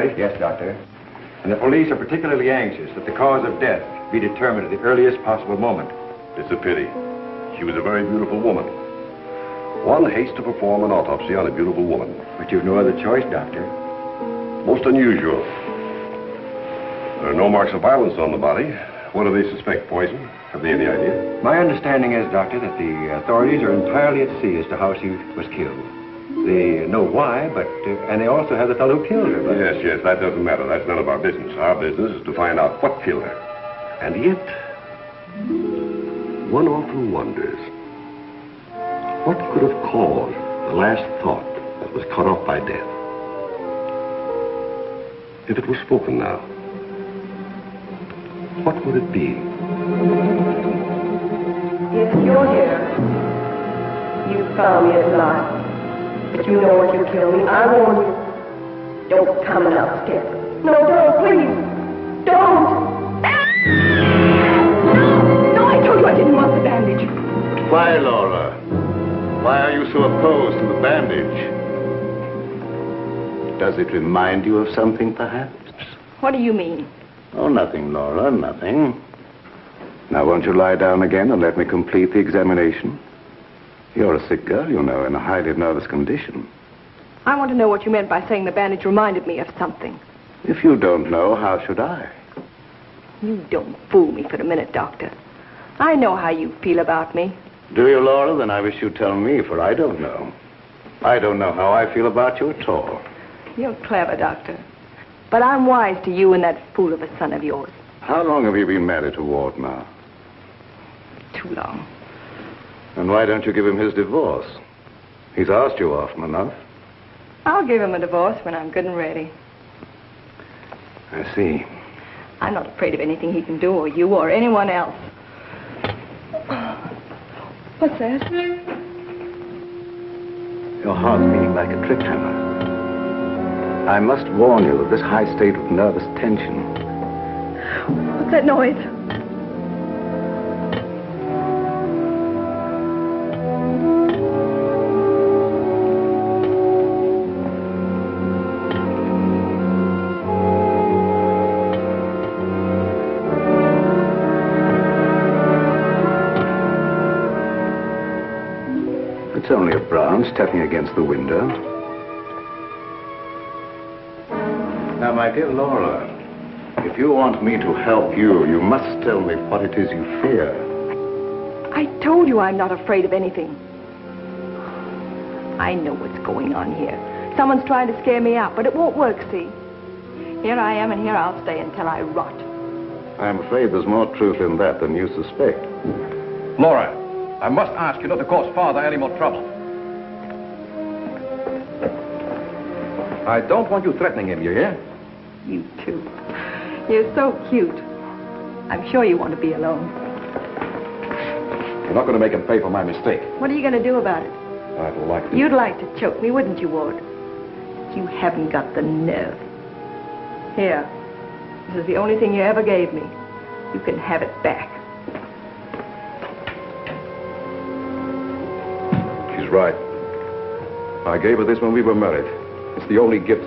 right? Yes, Doctor. And the police are particularly anxious that the cause of death be determined at the earliest possible moment. It's a pity. She was a very beautiful woman. One hates to perform an autopsy on a beautiful woman. But you've no other choice, Doctor. Most unusual. There are no marks of violence on the body. What do they suspect? Poison? Have they any idea? My understanding is, Doctor, that the authorities are entirely at sea as to how she was killed. They know why, but... and they also have the fellow who killed her, but... Yes, that doesn't matter. That's none of our business. Our business is to find out what killed her. And yet, one often wonders, what could have caused the last thought that was cut off by death? If it was spoken now, what would it be? If you're here, you found me alive. But you know what you killed me. I warn you. Don't come upstairs. No, don't, please. Don't. No, I told you I didn't want the bandage. Why, Laura? Why are you so opposed to the bandage? Does it remind you of something, perhaps? What do you mean? Oh, nothing, Laura, nothing. Now, won't you lie down again and let me complete the examination? You're a sick girl, you know, in a highly nervous condition. I want to know what you meant by saying the bandage reminded me of something. If you don't know, how should I? You don't fool me for a minute, Doctor. I know how you feel about me. Do you, Laura? Then I wish you'd tell me, for I don't know. I don't know how I feel about you at all. You're clever, Doctor. But I'm wise to you and that fool of a son of yours. How long have you been married to Ward now? Too long. And why don't you give him his divorce? He's asked you often enough. I'll give him a divorce when I'm good and ready. I see. I'm not afraid of anything he can do, or you, or anyone else. What's that? Your heart's beating like a trick hammer. I must warn you of this high state of nervous tension. What's that noise? It's only a branch tapping against the window. Now, my dear Laura, if you want me to help you, you must tell me what it is you fear. I told you I'm not afraid of anything. I know what's going on here. Someone's trying to scare me out, but it won't work, see? Here I am, and here I'll stay until I rot. I'm afraid there's more truth in that than you suspect. Laura, I must ask you not to cause Father any more trouble. I don't want you threatening him, you hear? You too. You're so cute. I'm sure you want to be alone. You're not going to make him pay for my mistake. What are you going to do about it? I'd like to. You'd like to choke me, wouldn't you, Ward? You haven't got the nerve. Here. This is the only thing you ever gave me. You can have it back. She's right. I gave her this when we were married. It's the only gift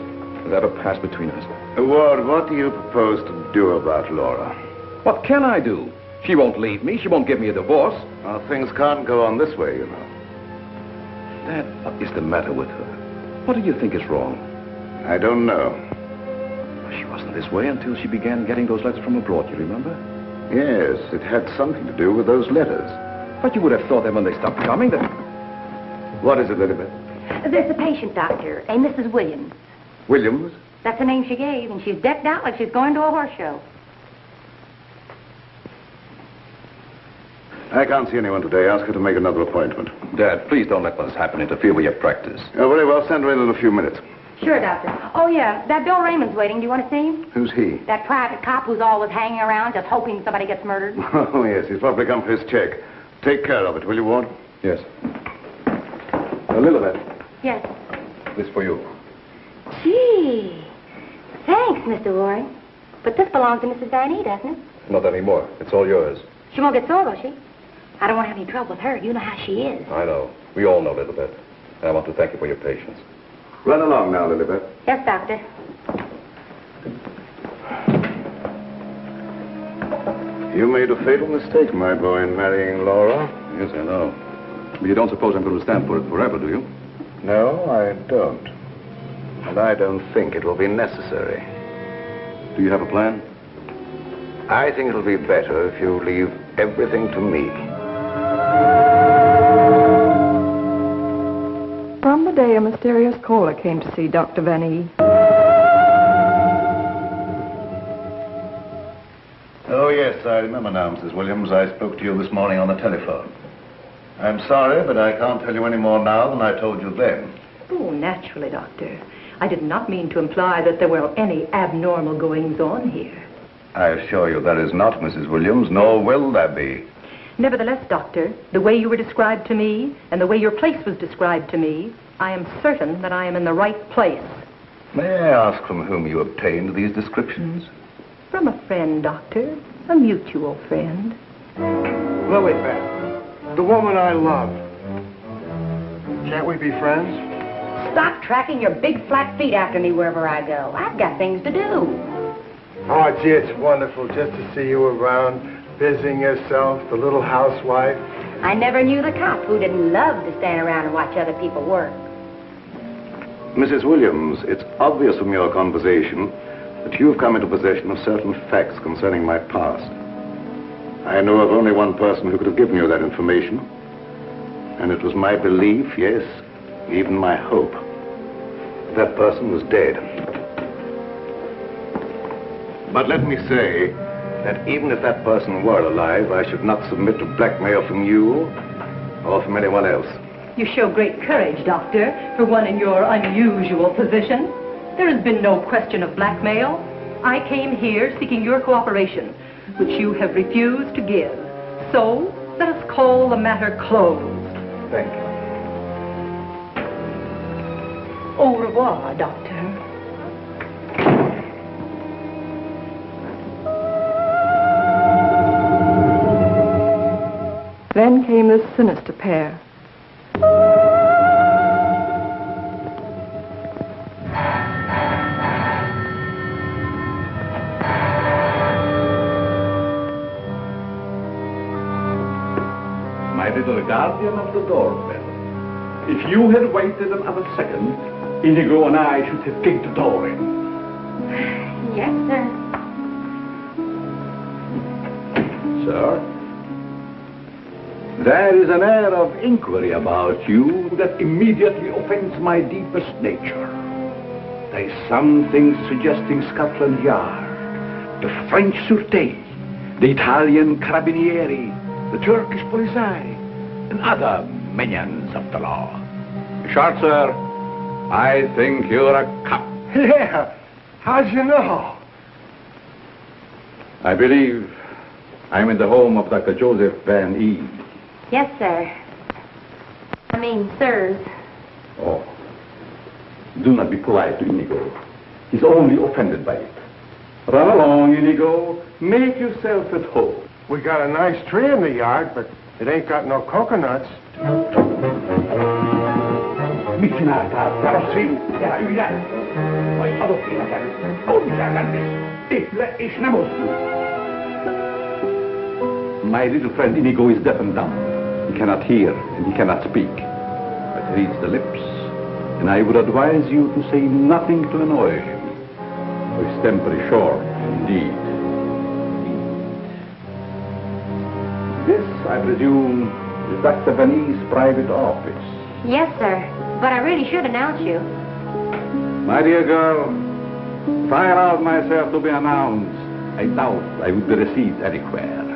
that ever passed between us. Ward, what do you propose to do about Laura? What can I do? She won't leave me. She won't give me a divorce. Well, things can't go on this way, you know. Dad, what is the matter with her? What do you think is wrong? I don't know. She wasn't this way until she began getting those letters from abroad, you remember? Yes, it had something to do with those letters. But you would have thought that when they stopped coming, that... What is it, Elizabeth? There's a patient, Doctor, a Mrs. Williams. Williams? That's the name she gave, and she's decked out like she's going to a horse show. I can't see anyone today. Ask her to make another appointment. Dad, please don't let what's happened interfere with your practice. Oh, very well. Send her in a few minutes. Sure, Doctor. Oh, yeah, that Bill Raymond's waiting. Do you want to see him? Who's he? That private cop who's always hanging around just hoping somebody gets murdered. Oh, yes. He's probably come for his check. Take care of it, will you, Ward? Yes. Elizabeth. Yes. This for you. Gee. Thanks, Mr. Roy. But this belongs to Mrs. Van E, doesn't it? Not anymore. It's all yours. She won't get sore, will she? I don't want to have any trouble with her. You know how she is. I know. We all know, Elizabeth. And I want to thank you for your patience. Run along now, Lilibet. Yes, Doctor. You made a fatal mistake, my boy, in marrying Laura. Yes, I know. But you don't suppose I'm going to stand for it forever, do you? No, I don't. And I don't think it will be necessary. Do you have a plan? I think it'll be better if you leave everything to me. From the day a mysterious caller came to see Dr. Van E. Oh, yes, I remember now, Mrs. Williams. I spoke to you this morning on the telephone. I'm sorry, but I can't tell you any more now than I told you then. Oh, naturally, Doctor. I did not mean to imply that there were any abnormal goings-on here. I assure you that is not, Mrs. Williams, nor will there be. Nevertheless, Doctor, the way you were described to me and the way your place was described to me, I am certain that I am in the right place. May I ask from whom you obtained these descriptions? From a friend, Doctor. A mutual friend. Lily Beth, the woman I love. Can't we be friends? Stop tracking your big flat feet after me wherever I go. I've got things to do. Oh, gee, it's wonderful just to see you around, busying yourself, the little housewife. I never knew the cop who didn't love to stand around and watch other people work. Mrs. Williams, it's obvious from your conversation that you've come into possession of certain facts concerning my past. I know of only one person who could have given you that information, and it was my belief, yes, even my hope, that person was dead. But let me say that even if that person were alive, I should not submit to blackmail from you or from anyone else. You show great courage, Doctor, for one in your unusual position. There has been no question of blackmail. I came here seeking your cooperation, which you have refused to give. So, let us call the matter closed. Thank you. Au revoir, Doctor. Then came this sinister pair. My little guardian of the doorbell. If you had waited another second, Inigo and I should have kicked the door in. Yes, sir. Sir, there is an air of inquiry about you that immediately offends my deepest nature. There is something suggesting Scotland Yard, the French Sûreté, the Italian Carabinieri, the Turkish Polizei, and other minions of the law. Short, sir, I think you're a cop. Yeah, how'd you know? I believe I'm in the home of Dr. Joseph Van E. Yes, sir. I mean, sirs. Oh, do not be polite to Inigo. He's only offended by it. Run along, Inigo. Make yourself at home. We got a nice tree in the yard, but it ain't got no coconuts. My little friend Inigo is deaf and dumb. He cannot hear and he cannot speak, but he reads the lips, and I would advise you to say nothing to annoy him. For his temper is short, indeed. This, I presume, is Dr. Van E's private office. Yes, sir. But I really should announce you. My dear girl, if I allowed myself to be announced, I doubt I would be received anywhere.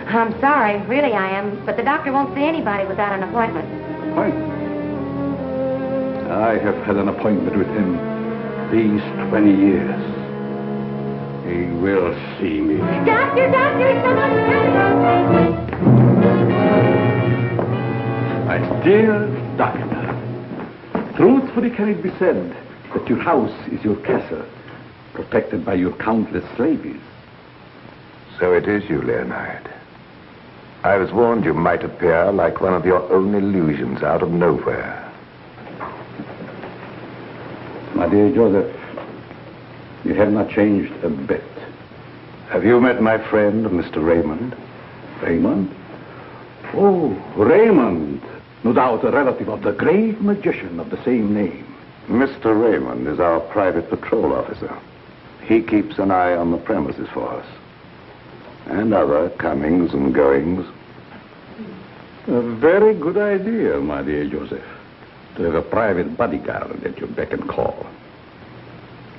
I'm sorry, really I am, but the doctor won't see anybody without an appointment. Appointment? I have had an appointment with him these 20 years. He will see me. Doctor, someone's coming! My dear doctor, truthfully can it be said that your house is your castle, protected by your countless slaves? So it is you, Leonard. I was warned you might appear like one of your own illusions out of nowhere. My dear Joseph, you have not changed a bit. Have you met my friend, Mr. Raymond? Raymond? Oh, Raymond. No doubt a relative of the great magician of the same name. Mr. Raymond is our private patrol officer. He keeps an eye on the premises for us. And other comings and goings. A very good idea, my dear Joseph. To have a private bodyguard at your beck and call.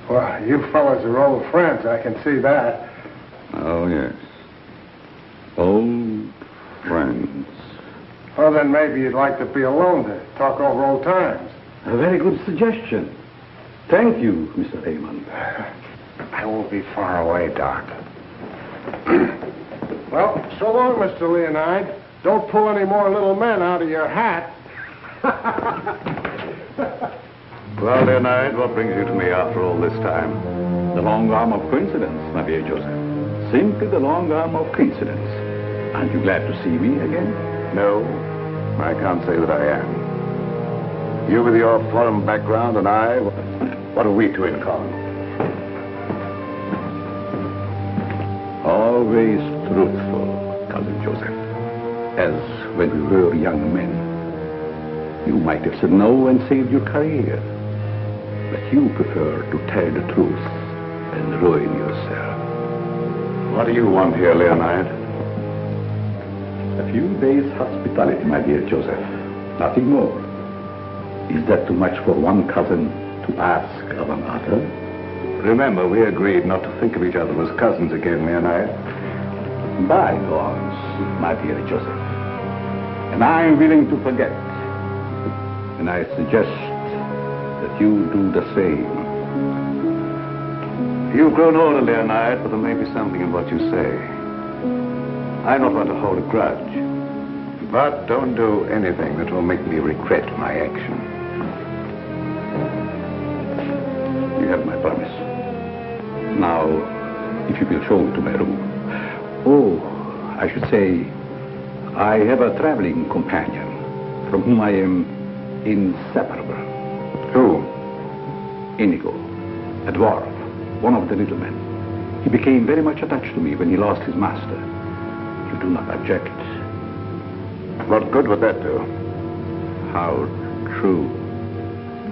Well, you fellas are old friends, I can see that. Oh, yes. Old friends. Well, then maybe you'd like to be alone to talk over old times. A very good suggestion. Thank you, Mr. Raymond. I won't be far away, Doc. Well, so long, Mr. Leonide. Don't pull any more little men out of your hat. Well, Leonide, what brings you to me after all this time? The long arm of coincidence, my dear Joseph. Simply the long arm of coincidence. Aren't you glad to see me again? No, I can't say that I am. You with your foreign background and I, what have we two in common? Always truthful, Cousin Joseph. As when we were young men, you might have said no and saved your career. But you prefer to tell the truth and ruin yourself. What do you want here, Leonide? A few days' hospitality, my dear Joseph. Nothing more. Is that too much for one cousin to ask of another? Remember, we agreed not to think of each other as cousins again, Leonide. Bygones, my dear Joseph. And I am willing to forget. And I suggest that you do the same. You've grown older, Leonide, but there may be something in what you say. I don't want to hold a grudge. But don't do anything that will make me regret my action. You have my promise. Now, if you will show me to my room. Oh, I should say, I have a traveling companion from whom I am inseparable. Who? Inigo, a dwarf, one of the little men. He became very much attached to me when he lost his master. You do not object? What good would that do? How true.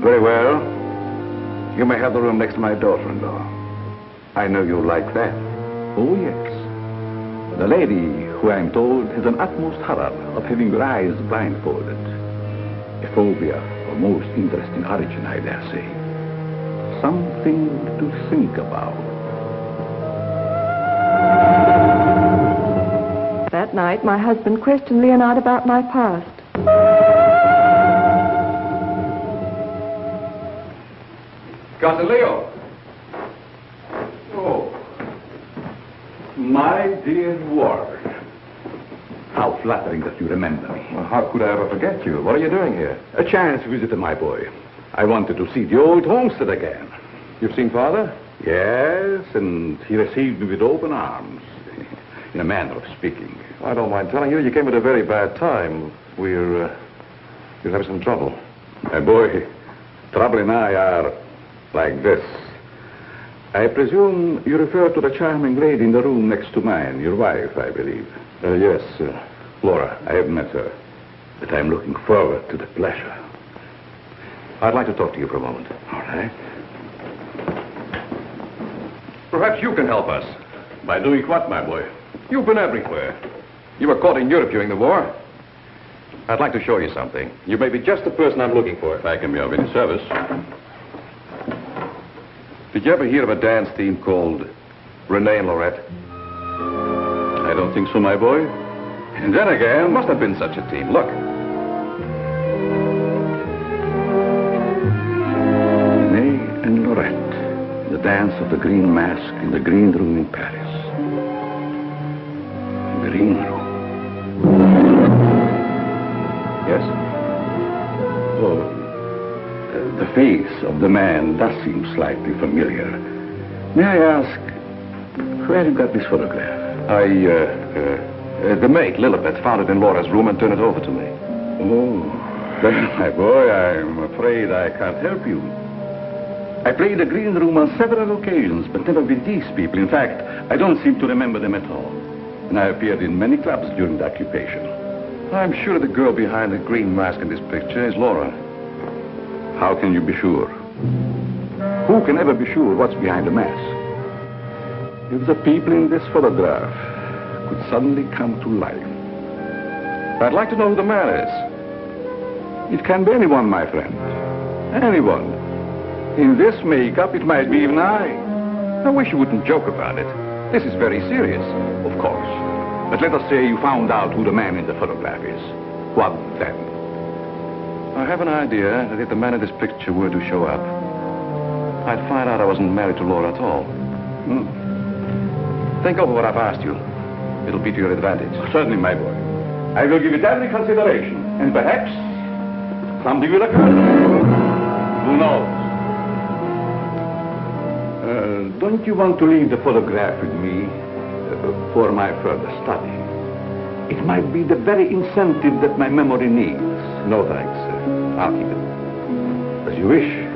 Very well. You may have the room next to my daughter-in-law. I know you like that. Oh, yes. The lady, who I am told has an utmost horror of having her eyes blindfolded. A phobia of most interesting origin, I dare say. Something to think about. That night, my husband questioned Leonard about my past. Cousin Leo. Oh, my dear Ward. How flattering that you remember me. Well, how could I ever forget you? What are you doing here? A chance visitor, my boy. I wanted to see the old homestead again. You've seen Father? Yes, and he received me with open arms. In a manner of speaking. I don't mind telling you, you came at a very bad time. We're having some trouble. My boy, trouble and I are like this. I presume you refer to the charming lady in the room next to mine, your wife, I believe. Yes, Laura. I haven't met her, but I'm looking forward to the pleasure. I'd like to talk to you for a moment. All right. Perhaps you can help us. By doing what, my boy? You've been everywhere. You were caught in Europe during the war. I'd like to show you something. You may be just the person I'm looking for. If I can be of any service. Did you ever hear of a dance team called Renee and Lorette? I don't think so, my boy. And then again... There must have been such a team. Look. Renee and Lorette. The dance of the green mask in the green room in Paris. Green room. Yes? Oh, the face of the man does seem slightly familiar. May I ask, where you got this photograph? The maid, Lilibet, found it in Laura's room and turned it over to me. Oh, then, my boy, I'm afraid I can't help you. I played the green room on several occasions, but never with these people. In fact, I don't seem to remember them at all. And I appeared in many clubs during the occupation. I'm sure the girl behind the green mask in this picture is Laura. How can you be sure? Who can ever be sure what's behind the mask? If the people in this photograph could suddenly come to life. I'd like to know who the man is. It can be anyone, my friend. Anyone. In this makeup, it might be even I. I wish you wouldn't joke about it. This is very serious. Of course. But let us say you found out who the man in the photograph is. What then? I have an idea that if the man in this picture were to show up, I'd find out I wasn't married to Laura at all. Think over what I've asked you. It'll be to your advantage. Certainly, my boy. I will give it every consideration. And perhaps something will occur. Who knows? Don't you want to leave the photograph with me for my further study? It might be the very incentive that my memory needs. No, thanks. I'll keep it. As you wish.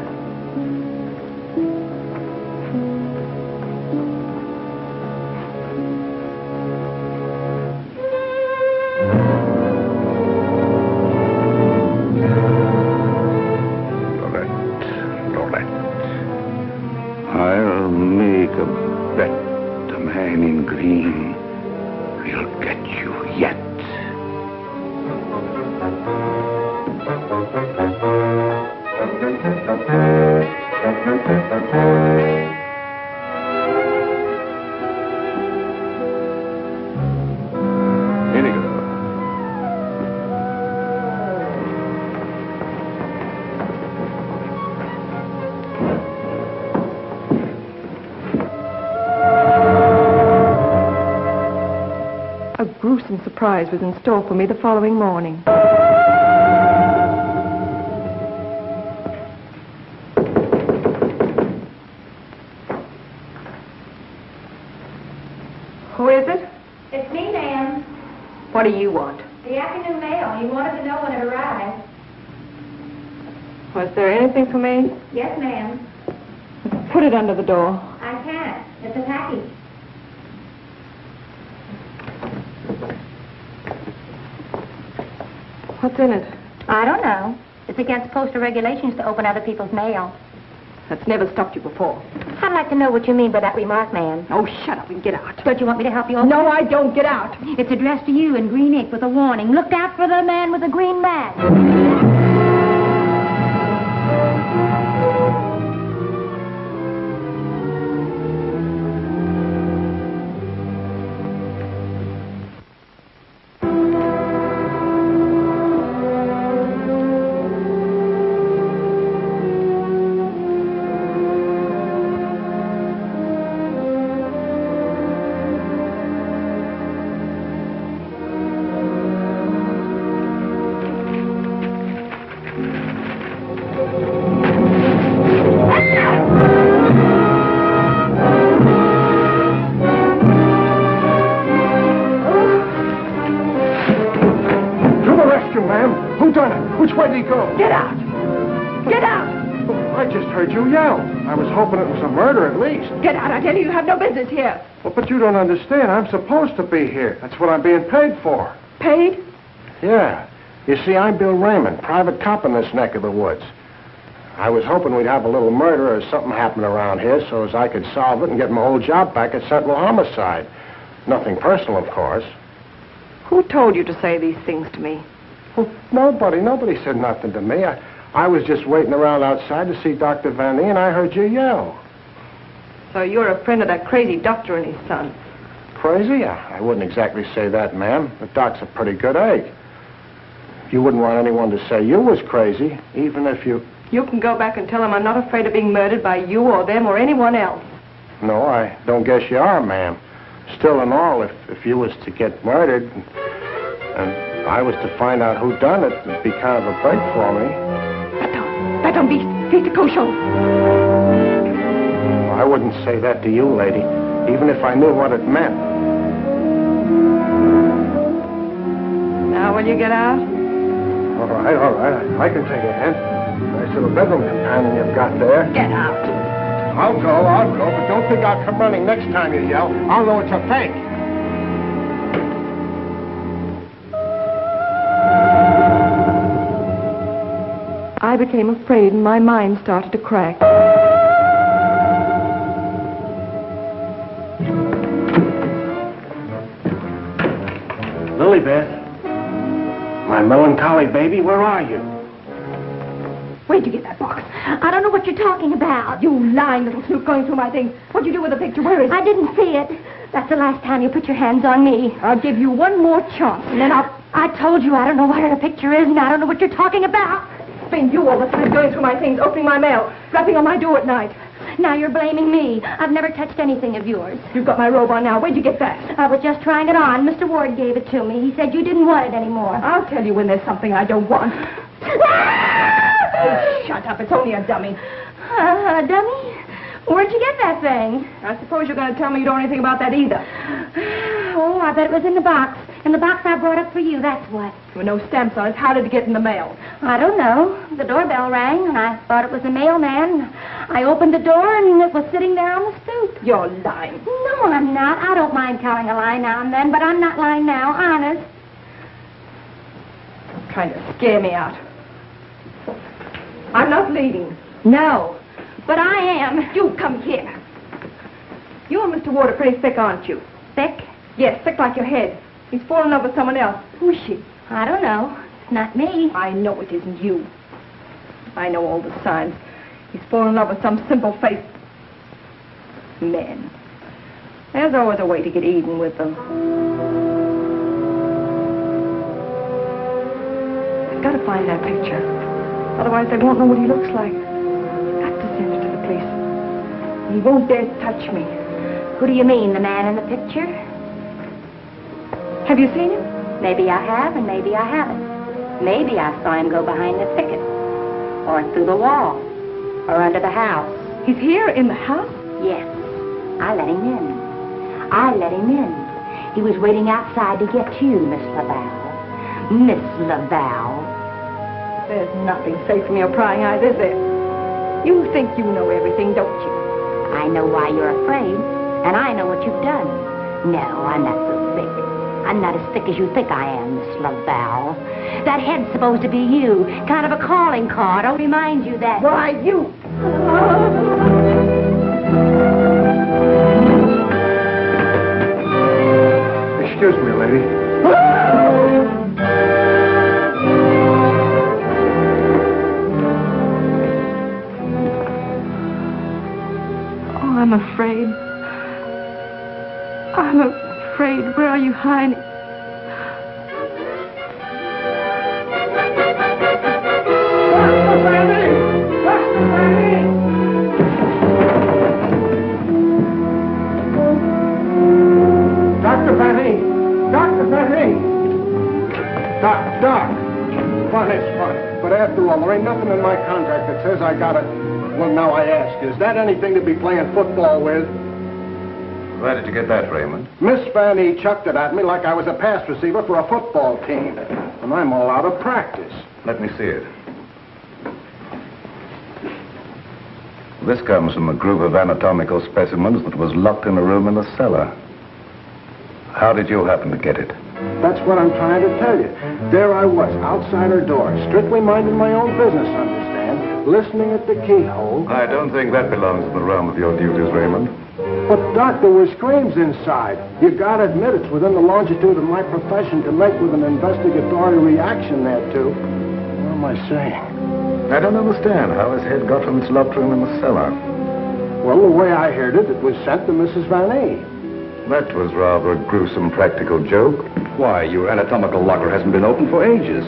I'll make a bet the man in green will get you yet. A gruesome surprise was in store for me the following morning. Who is it? It's me, ma'am. What do you want? The afternoon mail. You wanted to know when it arrived. Was there anything for me? Yes, ma'am. Put it under the door. I can't. It's a package. What's in it? I don't know. It's against postal regulations to open other people's mail. That's never stopped you before. I'd like to know what you mean by that remark, ma'am. Oh, shut up and get out. Don't you want me to help you open No, it? I don't. Get out. It's addressed to you in green ink with a warning. Look out for the man with the green mask. Which way did he go? Get out. Get out. I just heard you yell. I was hoping it was a murder at least. Get out. I tell you, you have no business here. Well, but you don't understand. I'm supposed to be here. That's what I'm being paid for. Paid? Yeah. You see, I'm Bill Raymond, private cop in this neck of the woods. I was hoping we'd have a little murder or something happen around here so as I could solve it and get my old job back at Central Homicide. Nothing personal, of course. Who told you to say these things to me? Well, nobody said nothing to me. I was just waiting around outside to see Dr. Van Nee, and I heard you yell. So you're a friend of that crazy doctor and his son. Crazy? I wouldn't exactly say that, ma'am. The doc's a pretty good egg. You wouldn't want anyone to say you was crazy, even if you... You can go back and tell them I'm not afraid of being murdered by you or them or anyone else. No, I don't guess you are, ma'am. Still and all, if you was to get murdered and I was to find out who done it, it'd be kind of a break for me. Beton beast, feet kosher. I wouldn't say that to you, lady, even if I knew what it meant. Now will you get out? All right. I can take a hint. Nice little bedroom companion you've got there. Get out. I'll go, but don't think I'll come running next time you yell. I'll know it's a fake. I became afraid and my mind started to crack. Lilybeth, my melancholy baby, where are you? Where'd you get that box? I don't know what you're talking about. You lying little snoop going through my things. What'd you do with the picture? Where is it? I didn't see it. That's the last time you put your hands on me. I'll give you one more chance, and then I told you I don't know where the picture is, and I don't know what you're talking about. It's been you all the time going through my things, opening my mail, rapping on my door at night. Now you're blaming me. I've never touched anything of yours. You've got my robe on now. Where'd you get that? I was just trying it on. Mr. Ward gave it to me. He said you didn't want it anymore. I'll tell you when there's something I don't want. Shut up. It's only a dummy. A dummy? Where'd you get that thing? I suppose you're going to tell me you don't know anything about that either. Oh, I bet it was in the box. In the box I brought up for you, that's what. There were no stamps on it. How did it get in the mail? I don't know. The doorbell rang, and I thought it was the mailman. I opened the door, and it was sitting there on the stoop. You're lying. No, I'm not. I don't mind telling a lie now and then, but I'm not lying now, honest. Trying to scare me out. I'm not leaving. No, but I am. You come here. You and Mr. Ward are pretty thick, aren't you? Thick? Yes, thick like your head. He's fallen in love with someone else. Who is she? I don't know. It's not me. I know it isn't you. I know all the signs. He's fallen in love with some simple-faced man. There's always a way to get even with them. I've got to find that picture. Otherwise, they won't know what he looks like. I've got to send it to the police. He won't dare touch me. Who do you mean, the man in the picture? Have you seen him? Maybe I have, and maybe I haven't. Maybe I saw him go behind the thicket, or through the wall, or under the house. He's here in the house? Yes. I let him in. I let him in. He was waiting outside to get you, Miss Laval. Miss Laval. There's nothing safe from your prying eyes, is there? You think you know everything, don't you? I know why you're afraid, and I know what you've done. No, I'm not so thick. I'm not as thick as you think I am, Miss Laval. That head's supposed to be you, kind of a calling card. I'll remind you that. Why, you? Excuse me, lady. Oh, I'm afraid. I'm afraid. Where are you hiding? Dr. Fanny! Dr. Fanny! Doc! Fun is fun. But after all, there ain't nothing in my contract that says I gotta... Well, now I ask, is that anything to be playing football with? Where did you get that, Raymond? Miss Fanny chucked it at me like I was a pass receiver for a football team. And I'm all out of practice. Let me see it. This comes from a group of anatomical specimens that was locked in a room in the cellar. How did you happen to get it? That's what I'm trying to tell you. There I was, outside her door, strictly minding my own business, understand? Listening at the keyhole. I don't think that belongs to the realm of your duties, Raymond. But, Doc, there were screams inside. You gotta admit it's within the longitude of my profession to make with an investigatory reaction there, too. What am I saying? I don't understand how his head got from its locked room in the cellar. Well, the way I heard it, it was sent to Mrs. Van A. That was rather a gruesome practical joke. Why, your anatomical locker hasn't been opened for ages.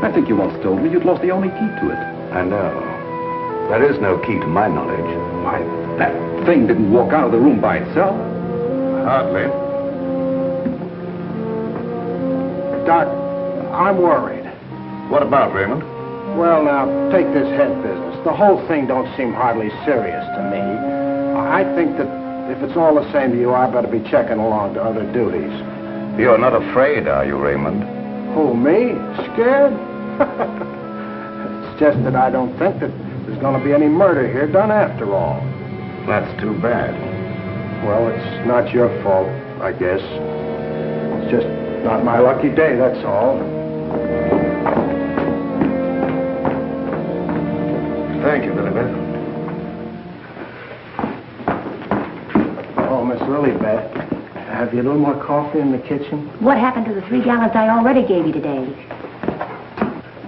I think you once told me you'd lost the only key to it. I know. There is no key to my knowledge. Why, that thing didn't walk out of the room by itself. Hardly. Doc, I'm worried. What about, Raymond? Well, now, take this head business. The whole thing don't seem hardly serious to me. I think that if it's all the same to you, I better be checking along to other duties. You're not afraid, are you, Raymond? Who, me? Scared? It's just that I don't think that there's going to be any murder here done after all. That's too bad. Well, it's not your fault, I guess. It's just not my lucky day, that's all. Thank you, Lilibet. Oh, Miss Lilibet, have you a little more coffee in the kitchen? What happened to the 3 gallons I already gave you today?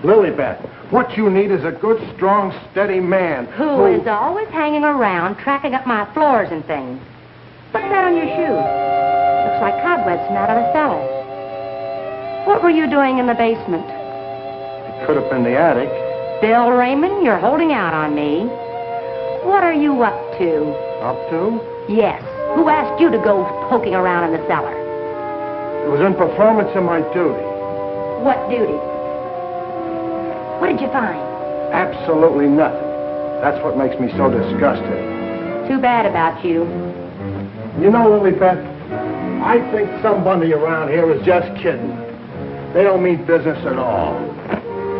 Lilibet, what you need is a good, strong, steady man. Who is always hanging around, tracking up my floors and things. What's that on your shoe? Looks like cobwebs from out of the cellar. What were you doing in the basement? It could have been the attic. Bill Raymond, you're holding out on me. What are you up to? Up to? Yes. Who asked you to go poking around in the cellar? It was in performance of my duty. What duty? What did you find? Absolutely nothing. That's what makes me so disgusted. Too bad about you. You know, Lilibet, I think somebody around here is just kidding. They don't mean business at all.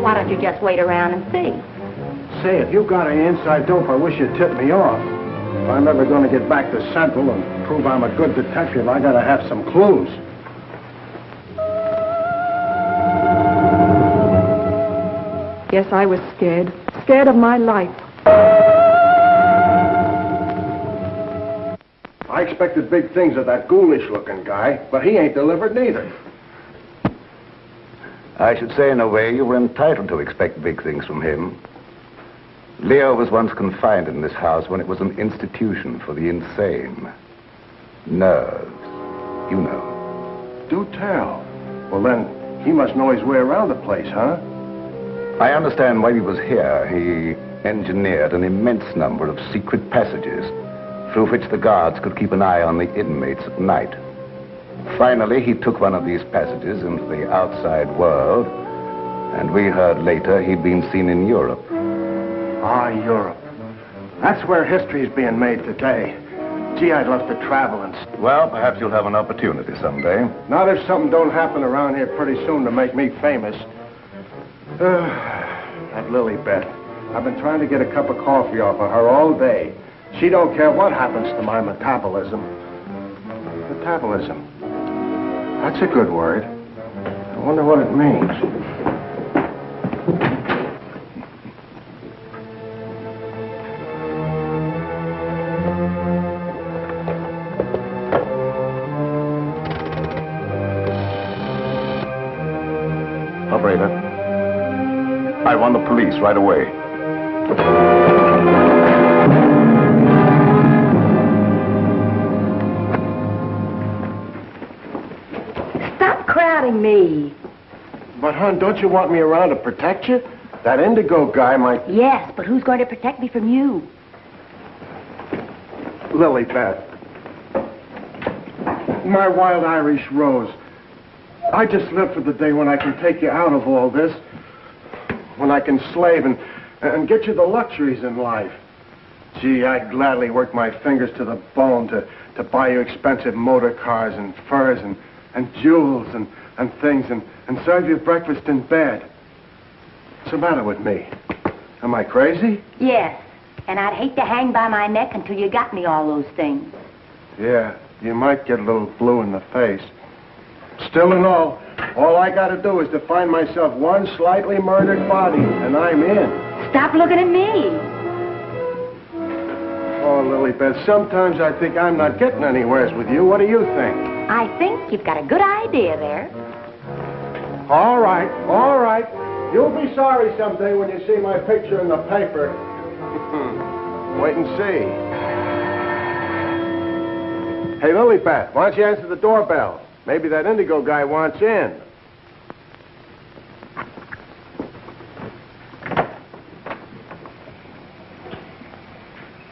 Why don't you just wait around and see? Say, if you got any inside dope, I wish you'd tip me off. If I'm ever going to get back to Central and prove I'm a good detective, I gotta have some clues. Yes, I was scared. Scared of my life. I expected big things of that ghoulish-looking guy, but he ain't delivered neither. I should say, in a way, you were entitled to expect big things from him. Leo was once confined in this house when it was an institution for the insane. Nerves, you know. Do tell. Well, then, he must know his way around the place, huh? I understand while he was here, he engineered an immense number of secret passages through which the guards could keep an eye on the inmates at night. Finally, he took one of these passages into the outside world, and we heard later he'd been seen in Europe. Ah, Europe. That's where history's being made today. Gee, I'd love to travel and... Well, perhaps you'll have an opportunity someday. Not if something don't happen around here pretty soon to make me famous. That Lilibet. I've been trying to get a cup of coffee off of her all day. She don't care what happens to my metabolism. Metabolism. That's a good word. I wonder what it means. Operator, I want the police right away. Stop crowding me. But, hon, don't you want me around to protect you? That indigo guy might... Yes, but who's going to protect me from you? Lilibet. My wild Irish rose. I just live for the day when I can take you out of all this. When I can slave and get you the luxuries in life. Gee, I'd gladly work my fingers to the bone to buy you expensive motor cars and furs and jewels and things and serve you breakfast in bed. What's the matter with me? Am I crazy? Yes, and I'd hate to hang by my neck until you got me all those things. Yeah, you might get a little blue in the face. Still and all I gotta do is to find myself one slightly murdered body, and I'm in. Stop looking at me. Oh, Lilibet, sometimes I think I'm not getting anywheres with you. What do you think? I think you've got a good idea there. All right, all right. You'll be sorry someday when you see my picture in the paper. Wait and see. Hey, Lilibet, why don't you answer the doorbell? Maybe that indigo guy wants in.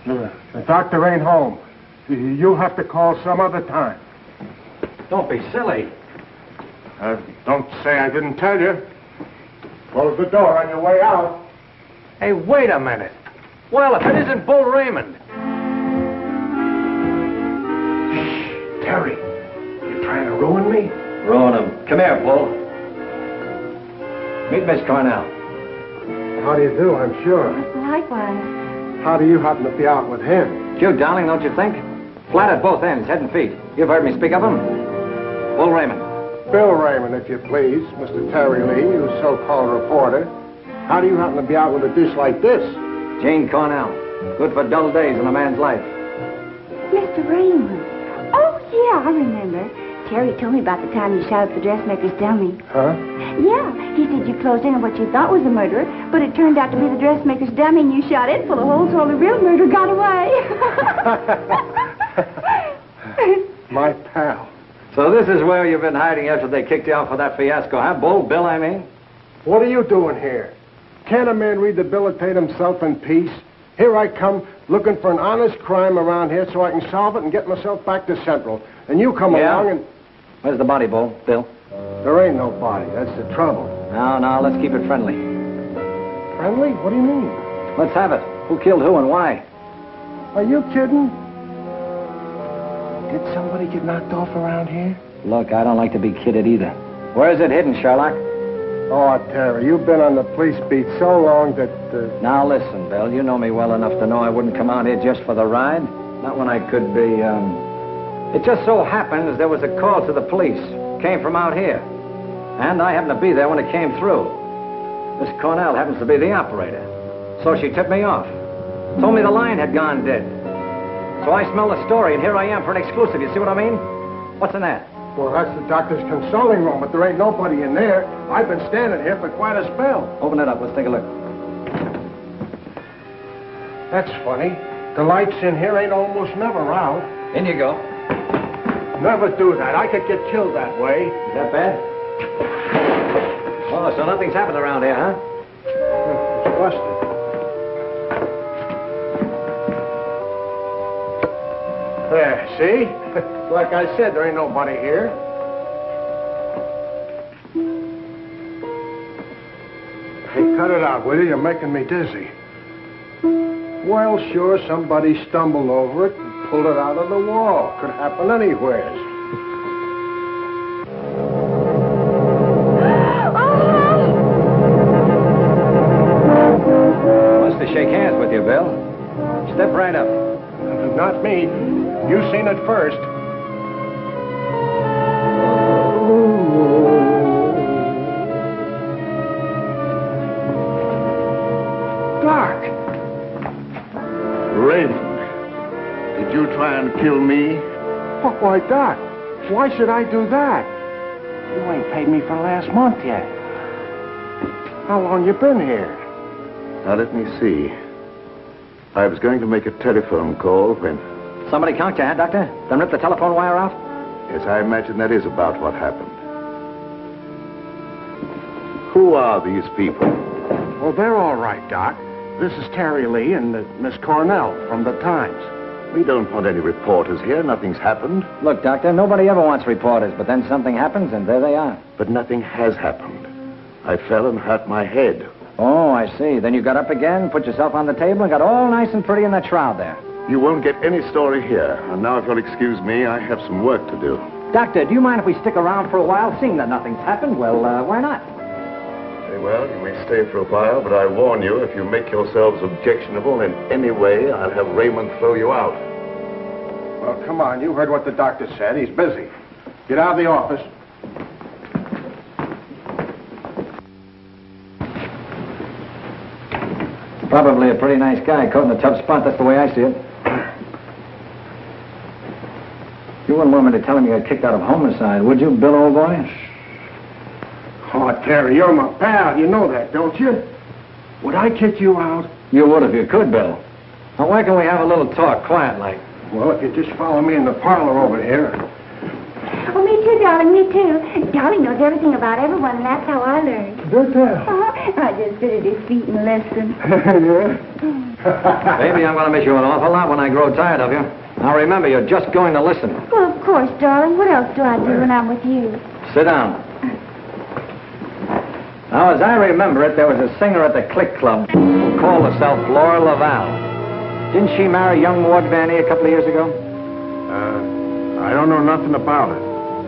The doctor ain't home. You'll have to call some other time. Don't be silly. Don't say I didn't tell you. Close the door on your way out. Hey, wait a minute. Well, if it isn't Bull Raymond. Shh, Terry. You trying to ruin me? Ruin him. Come here, Bull. Meet Miss Cornell. How do you do, I'm sure. Likewise. How do you happen to be out with him? Cute, darling, don't you think? Flat at both ends, head and feet. You've heard me speak of him? Bull Raymond. Bill Raymond, if you please. Mr. Terry Lee, you so-called reporter. How do you happen to be out with a dish like this? Jane Cornell. Good for dull days in a man's life. Mr. Raymond. Oh, yeah, I remember. Terry told me about the time you shot up the dressmaker's dummy. Huh? Yeah, he said you closed in on what you thought was a murderer, but it turned out to be the dressmaker's dummy, and you shot it full of holes so the real murderer got away. My pal. So this is where you've been hiding after they kicked you out for that fiasco, huh? Bull Bill, I mean? What are you doing here? Can't a man rehabilitate himself in peace? Here I come, looking for an honest crime around here so I can solve it and get myself back to Central. And you come along and... Where's the body, Bull? Bill? There ain't no body. That's the trouble. No, let's keep it friendly. Friendly? What do you mean? Let's have it. Who killed who and why? Are you kidding? Did somebody get knocked off around here? Look, I don't like to be kidded either. Where is it hidden, Sherlock? Oh, Terry, you've been on the police beat so long that... Now, listen, Bill, you know me well enough to know I wouldn't come out here just for the ride. Not when I could be, It just so happens there was a call to the police. Came from out here. And I happened to be there when it came through. Miss Cornell happens to be the operator. So she tipped me off. Told me the line had gone dead. So I smelled the story, and here I am for an exclusive. You see what I mean? What's in that? Well, that's the doctor's consulting room, but there ain't nobody in there. I've been standing here for quite a spell. Open it up. Let's take a look. That's funny. The lights in here ain't almost never out. In you go. Never do that. I could get killed that way. Is that bad? Oh, so nothing's happened around here, huh? It's busted. There, see? Like I said, there ain't nobody here. Hey, cut it out, will you? You're making me dizzy. Well, sure, somebody stumbled over it and pulled it out of the wall. Could happen anywhere. Wants to shake hands with you, Bill. Step right up. Not me. You seen it first. Doc! Raymond, did you try and kill me? Why, Doc, why should I do that? You ain't paid me for last month yet. How long you been here? Now, let me see. I was going to make a telephone call when... Somebody conked you, huh, Doctor? Then rip the telephone wire off? Yes, I imagine that is about what happened. Who are these people? Well, they're all right, Doc. This is Terry Lee and Miss Cornell from the Times. We don't want any reporters here. Nothing's happened. Look, Doctor, nobody ever wants reporters, but then something happens, and there they are. But nothing has happened. I fell and hurt my head. Oh, I see. Then you got up again, put yourself on the table, and got all nice and pretty in that shroud there. You won't get any story here. And now, if you'll excuse me, I have some work to do. Doctor, do you mind if we stick around for a while? Seeing that nothing's happened, well, why not? Very well, you may stay for a while, but I warn you, if you make yourselves objectionable in any way, I'll have Raymond throw you out. Well, come on. You heard what the doctor said. He's busy. Get out of the office. Probably a pretty nice guy caught in a tough spot. That's the way I see it. You wouldn't want me to tell him you got kicked out of homicide, would you, Bill, old boy? Oh, Terry, you're my pal. You know that, don't you? Would I kick you out? You would if you could, Bill. Now, why can't we have a little talk, quiet like? Well, if you just follow me in the parlor over here. Oh, me too, darling, me too. Darling knows everything about everyone, and that's how I learned. Good tell. I just sit at his feet and listen. Baby, I'm going to miss you an awful lot when I grow tired of you. Now, remember, you're just going to listen. Well, of course, darling. What else do I do when I'm with you? Sit down. Now, as I remember it, there was a singer at the Click Club who called herself Laura Laval. Didn't she marry young Ward Vanny a couple of years ago? I don't know nothing about it.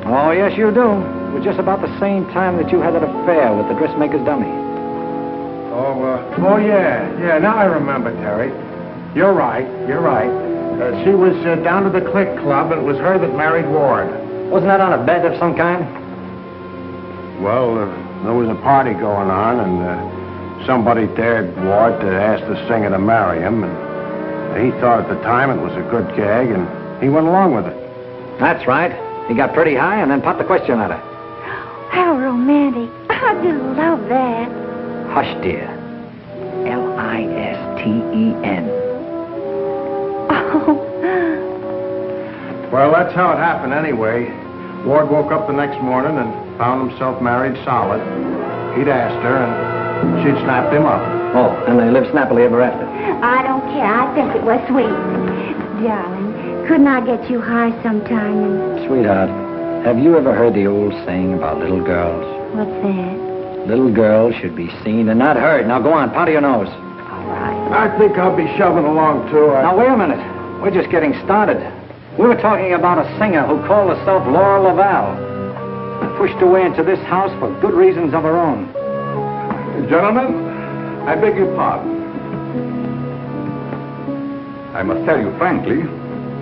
Oh, yes, you do. It was just about the same time that you had that affair with the dressmaker's dummy. Oh, yeah. Now I remember, Terry. You're right. She was down to the Click Club, and it was her that married Ward. Wasn't that on a bet of some kind? Well, there was a party going on, and somebody dared Ward to ask the singer to marry him, and he thought at the time it was a good gag, and he went along with it. That's right. He got pretty high and then popped the question at her. How romantic. I do love that. Hush, dear. Listen. Oh. Well, that's how it happened anyway. Ward woke up the next morning and found himself married solid. He'd asked her, and she'd snapped him up. Oh, and they lived snappily ever after. I don't care. I think it was sweet. Darling, couldn't I get you high sometime? And... Sweetheart, have you ever heard the old saying about little girls? What's that? Little girls should be seen and not heard. Now go on, powder your nose. All right. I think I'll be shoving along, too. Now, wait a minute. We're just getting started. We were talking about a singer who called herself Laura Laval. Pushed her way into this house for good reasons of her own. Gentlemen, I beg your pardon. I must tell you frankly,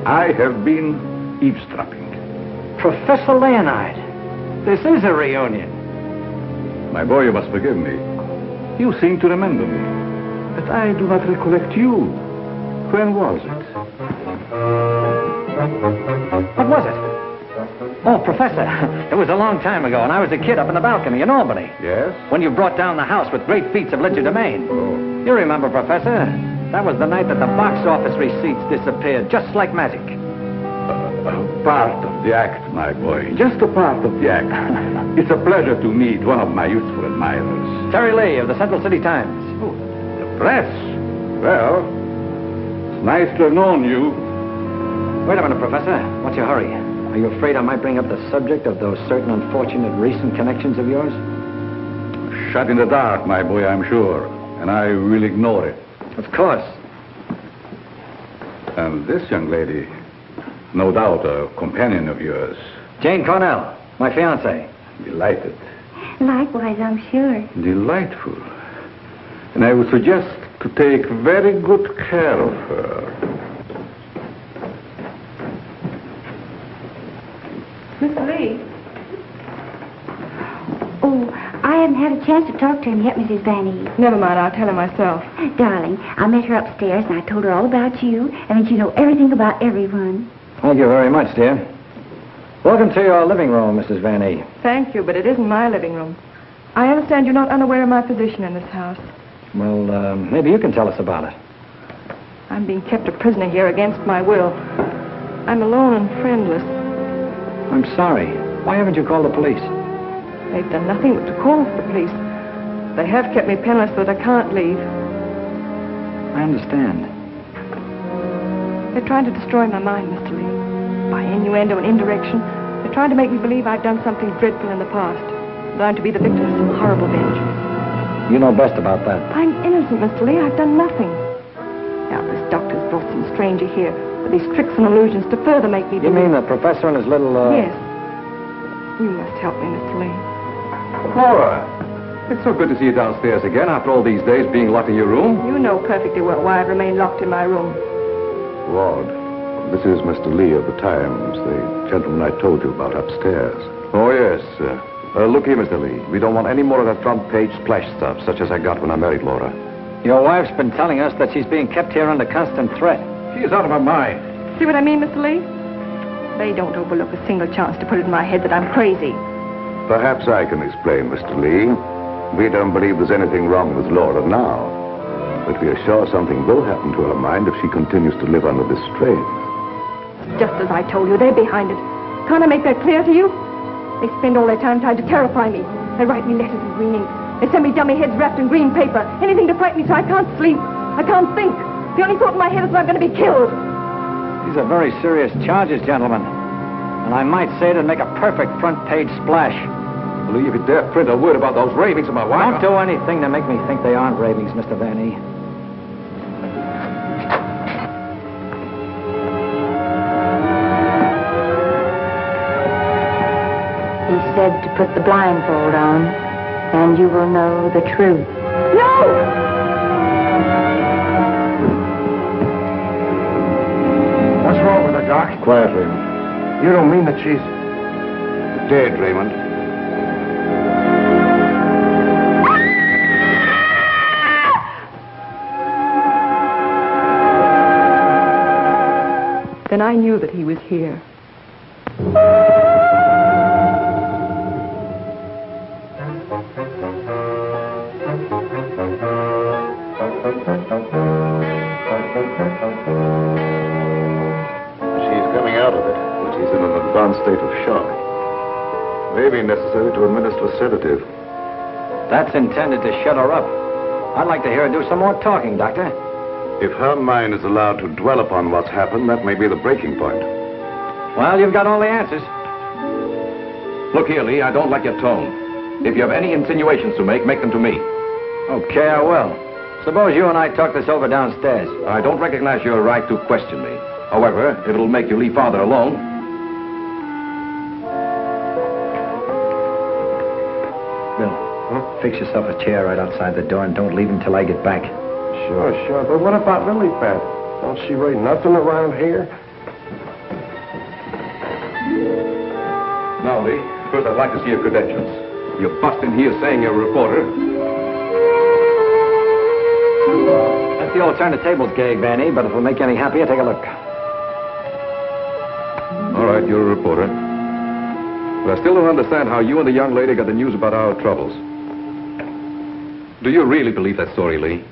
I have been eavesdropping. Professor Leonard, this is a reunion. My boy, you must forgive me. You seem to remember me, but I do not recollect you. When was it? What was it? Oh, Professor, it was a long time ago, and I was a kid up in the balcony in Albany. Yes? When you brought down the house with great feats of legerdemain. Oh. You remember, Professor? That was the night that the box office receipts disappeared, just like magic. Part of the act, my boy. Just a part of the act. It's a pleasure to meet one of my youthful admirers. Terry Lee of the Central City Times. Oh, the press? Well, it's nice to have known you. Wait a minute, Professor. What's your hurry? Are you afraid I might bring up the subject of those certain unfortunate recent connections of yours? Shut in the dark, my boy, I'm sure. And I will ignore it. Of course. And this young lady, no doubt a companion of yours. Jane Cornell, my fiancée. Delighted. Likewise, I'm sure. Delightful. And I would suggest to take very good care of her. Miss Lee? Oh, I haven't had a chance to talk to him yet, Mrs. Van Eve. Never mind, I'll tell him myself. Darling, I met her upstairs and I told her all about you and that you know everything about everyone. Thank you very much, dear. Welcome to your living room, Mrs. Van Eve. Thank you, but it isn't my living room. I understand you're not unaware of my position in this house. Well, maybe you can tell us about it. I'm being kept a prisoner here against my will. I'm alone and friendless. I'm sorry. Why haven't you called the police? They've done nothing but to call for the police. They have kept me penniless so that I can't leave. I understand. They're trying to destroy my mind, Mr. Lee. By innuendo and indirection, they're trying to make me believe I've done something dreadful in the past. That I'm to be the victim of some horrible vengeance. You know best about that. I'm innocent, Mr. Lee. I've done nothing. Now, this doctor's brought some stranger here with these tricks and illusions to further make me believe... You mean the professor and his little, Yes. You must help me, Mr. Lee. Laura, it's so good to see you downstairs again after all these days being locked in your room. You know perfectly well why I've remained locked in my room. Ward, this is Mr. Lee of the Times, the gentleman I told you about upstairs. Oh, yes. Look here, Mr. Lee. We don't want any more of that front-page splash stuff, such as I got when I married Laura. Your wife's been telling us that she's being kept here under constant threat. She's out of her mind. See what I mean, Mr. Lee? They don't overlook a single chance to put it in my head that I'm crazy. Perhaps I can explain, Mr. Lee. We don't believe there's anything wrong with Laura now. But we are sure something will happen to her mind if she continues to live under this strain. Just as I told you, they're behind it. Can't I make that clear to you? They spend all their time trying to terrify me. They write me letters in green ink. They send me dummy heads wrapped in green paper. Anything to frighten me so I can't sleep. I can't think. The only thought in my head is that I'm going to be killed. These are very serious charges, gentlemen. And I might say it'd make a perfect front-page splash. Lee, if you dare print a word about those ravings of my wife... Don't do anything to make me think they aren't ravings, Mr. Van E. He said to put the blindfold on, and you will know the truth. No! What's wrong with her, Doc? Quiet, Raymond. You don't mean that she's... Dead, Raymond. Then I knew that he was here. She's coming out of it, but she's in an advanced state of shock. May be necessary to administer a sedative. That's intended to shut her up. I'd like to hear her do some more talking, Doctor. If her mind is allowed to dwell upon what's happened, that may be the breaking point. Well, you've got all the answers. Look here, Lee, I don't like your tone. If you have any insinuations to make them to me. Okay, I will. Suppose you and I talk this over downstairs. I don't recognize your right to question me. However, if it'll make you leave Father alone. Bill, fix yourself a chair right outside the door and don't leave until I get back. Sure. But what about Lilipad? Don't she write nothing around here? Now, Lee, first I'd like to see your credentials. You bust in here saying you're a reporter. That's the old turn the tables gag, Vanny, but if it'll make you any happier, take a look. All right, you're a reporter. But I still don't understand how you and the young lady got the news about our troubles. Do you really believe that story, Lee?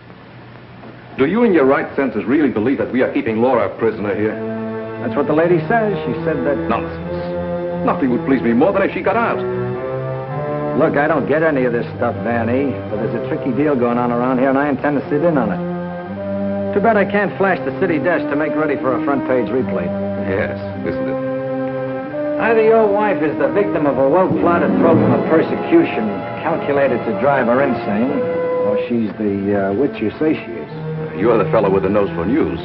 Do you in your right senses really believe that we are keeping Laura a prisoner here? That's what the lady says. She said that... Nonsense. Nothing would please me more than if she got out. Look, I don't get any of this stuff, Vanny, but there's a tricky deal going on around here, and I intend to sit in on it. Too bad I can't flash the city desk to make ready for a front-page replay. Yes, isn't it? Either your wife is the victim of a well-plotted program of persecution calculated to drive her insane, or she's the witch you say she is. You're the fellow with the nose for news.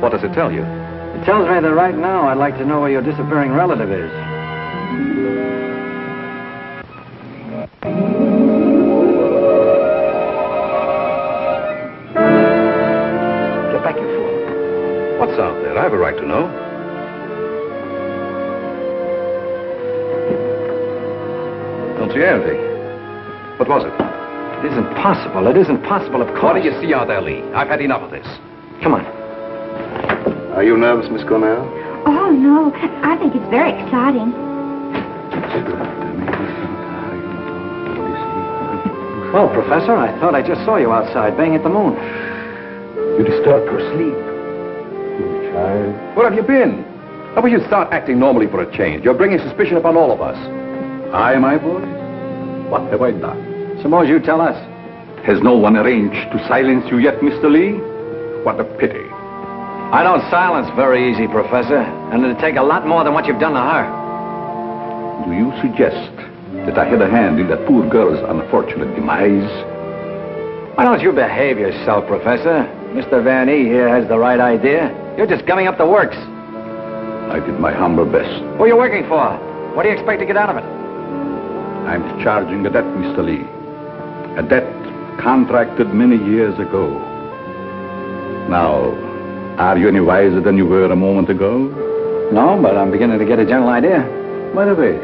What does it tell you? It tells me that right now I'd like to know where your disappearing relative is. Get back, you fool. What's out there? I have a right to know. Don't see anything. What was it? It isn't possible. It isn't possible, of course. What do you see out there, Lee? I've had enough of this. Come on. Are you nervous, Miss Cornell? Oh, no. I think it's very exciting. Well, Professor, I thought I just saw you outside banging at the moon. You disturbed her sleep. Poor child. Where have you been? How about you start acting normally for a change? You're bringing suspicion upon all of us. I, my boy? What have I done? Suppose you tell us. Has no one arranged to silence you yet, Mr. Lee? What a pity. I don't silence very easy, Professor, and it'd take a lot more than what you've done to her. Do you suggest that I had a hand in that poor girl's unfortunate demise? Why don't you behave yourself, Professor? Mr. Van E here has the right idea. You're just gumming up the works. I did my humble best. Who are you working for? What do you expect to get out of it? I'm discharging a debt, Mr. Lee. A debt contracted many years ago. Now, are you any wiser than you were a moment ago? No, but I'm beginning to get a general idea. By the way,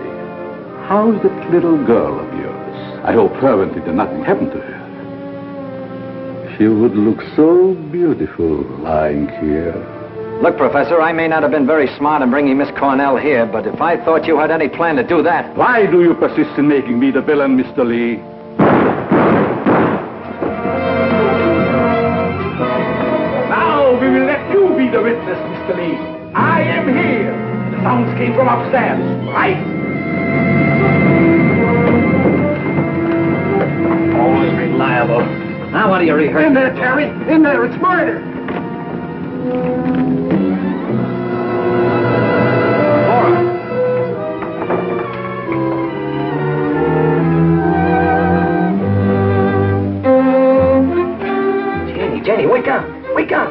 how's that little girl of yours? I hope fervently that nothing happened to her. She would look so beautiful lying here. Look, Professor, I may not have been very smart in bringing Miss Cornell here, but if I thought you had any plan to do that... Why do you persist in making me the villain, Mr. Lee? Now we will let you be the witness, Mr. Lee. I am here. The sounds came from upstairs, right? Always reliable. Now what are you rehearsing? In there, Terry. In there. It's murder. Jenny, wake up! Wake up!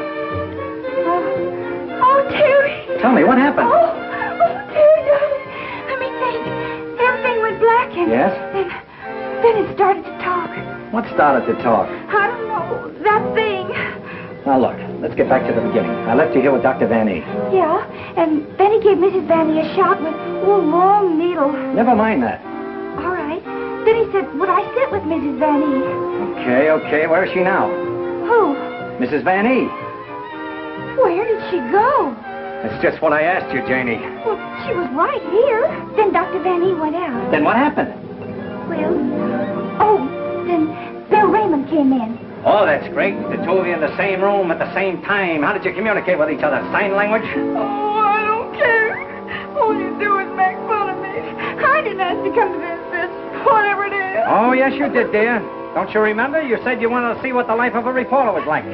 Oh, Terry. Tell me, what happened? Oh, Terry, darling. Let me think. Everything went black and... Yes? Then it started to talk. What started to talk? I don't know. Oh, that thing. Now, look, let's get back to the beginning. I left you here with Dr. Van E. Yeah, and then he gave Mrs. Van E a shot with a long needle. Never mind that. All right. Then he said, would I sit with Mrs. Van E? Okay. Where is she now? Who? Mrs. Van E. Where did she go? That's just what I asked you, Janie. Well, she was right here. Then Dr. Van E went out. Then what happened? Then Bill Raymond came in. Oh, that's great. The two of you in the same room at the same time. How did you communicate with each other? Sign language? Oh, I don't care. All you do is make fun of me. I didn't ask to come to this, whatever it is. Oh, yes, you did, dear. Don't you remember? You said you wanted to see what the life of a reporter was like.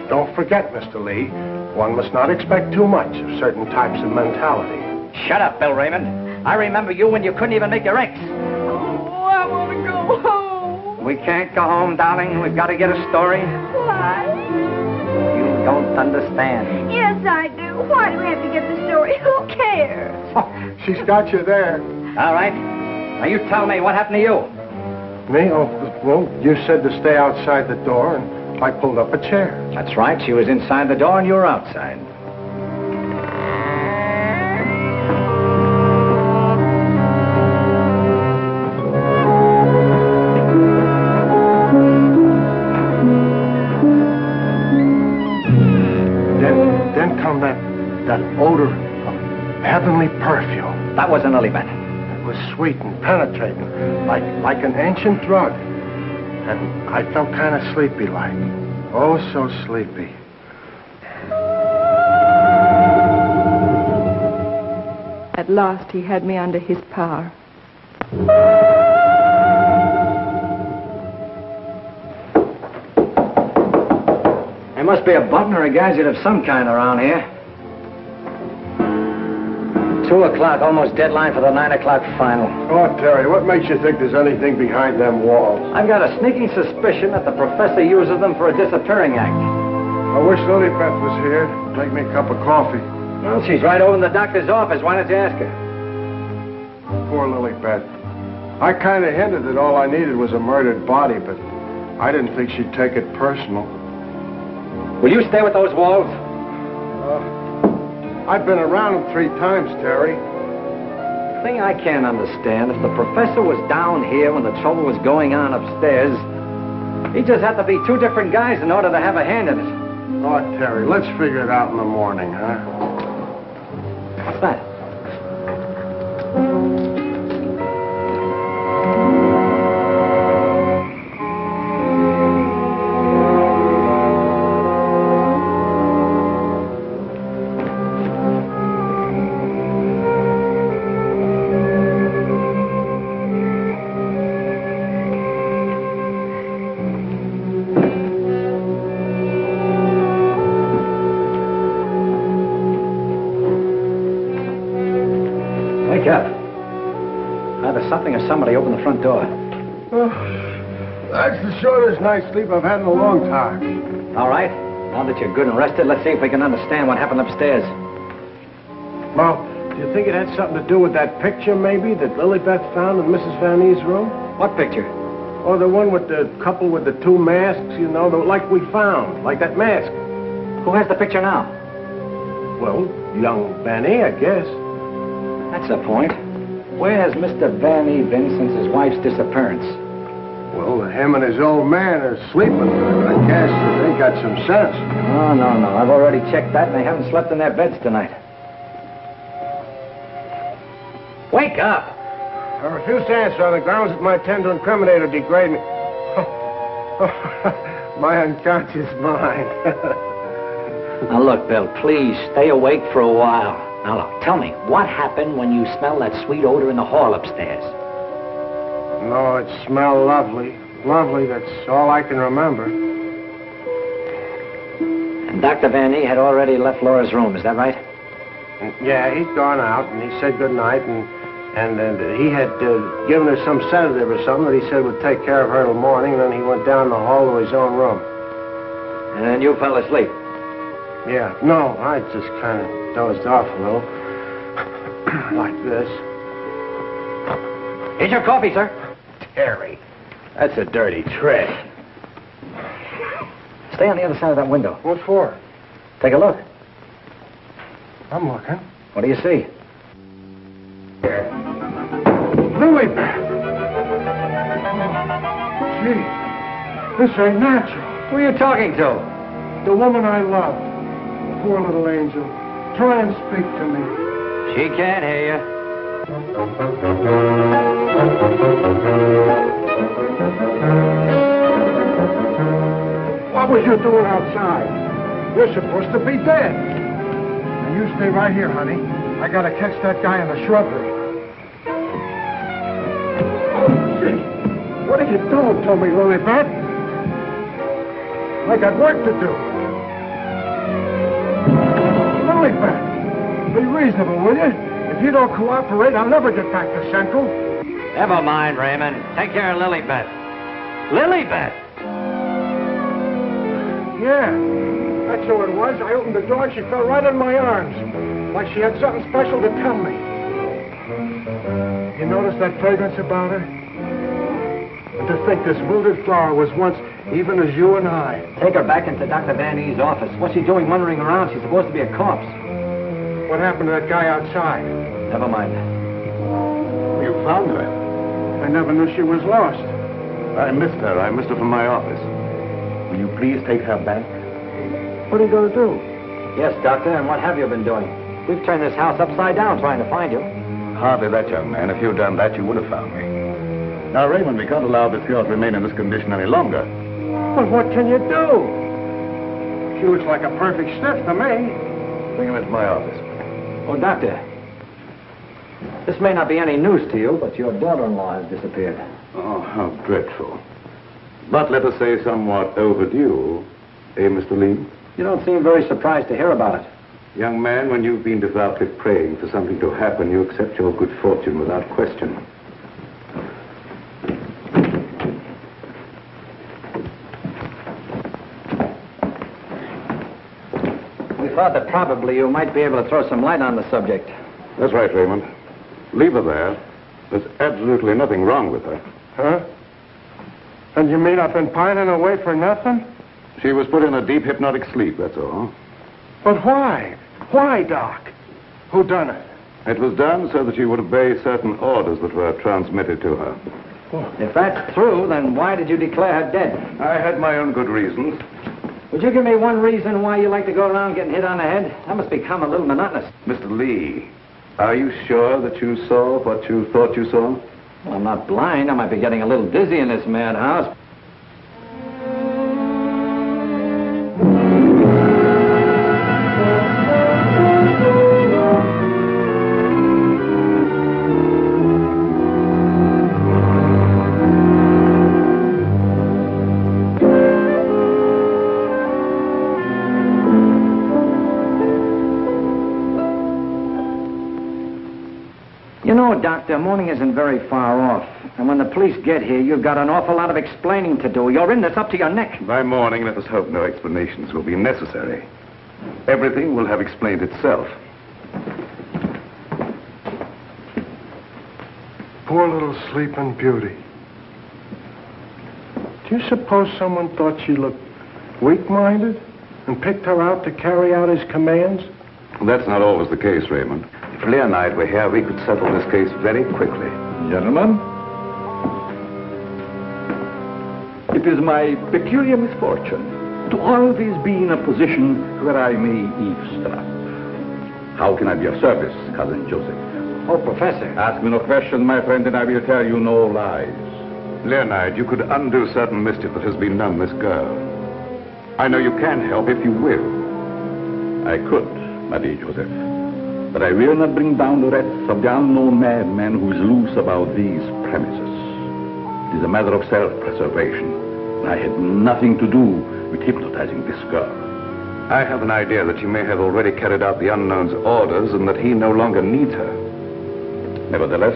Don't forget, Mr. Lee, one must not expect too much of certain types of mentality. Shut up, Bill Raymond. I remember you when you couldn't even make your X. Oh, I want to go home. We can't go home, darling. We've got to get a story. Why? You don't understand. Yes, I do. Why do we have to get the story? Who cares? Oh, she's got you there. All right. Now, you tell me, what happened to you? Me? Oh, well, you said to stay outside the door, and I pulled up a chair. That's right. She was inside the door, and you were outside. Then come that odor of heavenly perfume. That was an Lily. It was sweet and penetrating, like an ancient drug. And I felt kind of sleepy-like. Oh, so sleepy. At last, he had me under his power. There must be a button or a gadget of some kind around here. 2 o'clock, almost deadline for the 9 o'clock final. Oh, Terry, what makes you think there's anything behind them walls? I've got a sneaking suspicion that the professor uses them for a disappearing act. I wish Lilybeth was here. Make me a cup of coffee. Well, she's right over in the doctor's office. Why don't you ask her? Poor Lilybeth. I kind of hinted that all I needed was a murdered body, but I didn't think she'd take it personal. Will you stay with those walls? I've been around them 3 times, Terry. The thing I can't understand, if the professor was down here when the trouble was going on upstairs, he just had to be 2 different guys in order to have a hand in it. Oh, Terry, let's figure it out in the morning, huh? What's that? Wake up. Either something or somebody opened the front door. Oh, that's the shortest night's sleep I've had in a long time. All right. Now that you're good and rested, let's see if we can understand what happened upstairs. Well, do you think it had something to do with that picture, maybe, that Lilybeth found in Mrs. Van E's room? What picture? Oh, the one with the couple with the 2 masks, you know, like we found, like that mask. Who has the picture now? Well, young Van E, I guess. That's the point. Where has Mr. Van E been since his wife's disappearance? Well, him and his old man are sleeping. I guess they got some sense. Oh, no. I've already checked that, and they haven't slept in their beds tonight. Wake up! I refuse to answer on the grounds that my attempt to incriminate or degrade me. My unconscious mind. Now, look, Bill, please stay awake for a while. Now, look, tell me, what happened when you smelled that sweet odor in the hall upstairs? No, it smelled lovely. Lovely, that's all I can remember. And Dr. Van E had already left Laura's room, is that right? Yeah, he'd gone out, and he said good night, and he had given her some sedative or something that he said would take care of her till morning, and then he went down the hall to his own room. And then you fell asleep? Yeah, no, I just kind of dozed off a little. Like this. Here's your coffee, sir. Terry, that's a dirty trick. Stay on the other side of that window. What for? Take a look. I'm looking. What do you see? Lily Beth! Gee, this ain't natural. Who are you talking to? The woman I love. Poor little angel. Try and speak to me. She can't hear you. What was you doing outside? You're supposed to be dead. Now you stay right here, honey. I gotta catch that guy in the shrubbery. What are you doing to me, Lilybeth? I got work to do. Lilybeth, be reasonable, will you? If you don't cooperate, I'll never get back to Central. Never mind, Raymond. Take care of Lilybeth. Lilybeth! Yeah, that's who it was. I opened the door and she fell right in my arms. Like she had something special to tell me. You notice that fragrance about her? And to think this wilted flower was once even as you and I. Take her back into Dr. Van E's office. What's she doing wandering around? She's supposed to be a corpse. What happened to that guy outside? Never mind. You found her. I never knew she was lost. I missed her. I missed her from my office. Will you please take her back? What are you going to do? Yes, Doctor, and what have you been doing? We've turned this house upside down trying to find you. Hardly that, young man. If you'd done that, you would have found me. Now, Raymond, we can't allow this girl to remain in this condition any longer. But what can you do? She looks like a perfect stiff to me. Bring him into my office. Oh, Doctor, this may not be any news to you, but your daughter-in-law has disappeared. Oh, how dreadful. But let us say somewhat overdue, eh, Mr. Lee? You don't seem very surprised to hear about it. Young man, when you've been devoutly praying for something to happen, you accept your good fortune without question. We thought that probably you might be able to throw some light on the subject. That's right, Raymond. Leave her there. There's absolutely nothing wrong with her. Huh? And you mean I've been pining away for nothing? She was put in a deep hypnotic sleep, that's all. But why? Why, Doc? Who done it? It was done so that she would obey certain orders that were transmitted to her. If that's true, then why did you declare her dead? I had my own good reasons. Would you give me one reason why you like to go around getting hit on the head? That must become a little monotonous. Mr. Lee, are you sure that you saw what you thought you saw? Well, I'm not blind. I might be getting a little dizzy in this madhouse. You know, Doctor, morning isn't very far off. And when the police get here, you've got an awful lot of explaining to do. You're in this up to your neck. By morning, let us hope no explanations will be necessary. Everything will have explained itself. Poor little sleeping beauty. Do you suppose someone thought she looked weak-minded and picked her out to carry out his commands? That's not always the case, Raymond. If Leah and I were here, we could settle this case very quickly. Gentlemen, it is my peculiar misfortune to always be in a position where I may eavesdrop. How can I be of service, Cousin Joseph? Oh, Professor. Ask me no questions, my friend, and I will tell you no lies. Leonard, you could undo certain mischief that has been done this girl. I know you can help if you will. I could, my dear Joseph. But I will not bring down the wrath of the unknown madman who is loose about these premises. It is a matter of self-preservation. I had nothing to do with hypnotizing this girl. I have an idea that you may have already carried out the unknown's orders and that he no longer needs her. Nevertheless,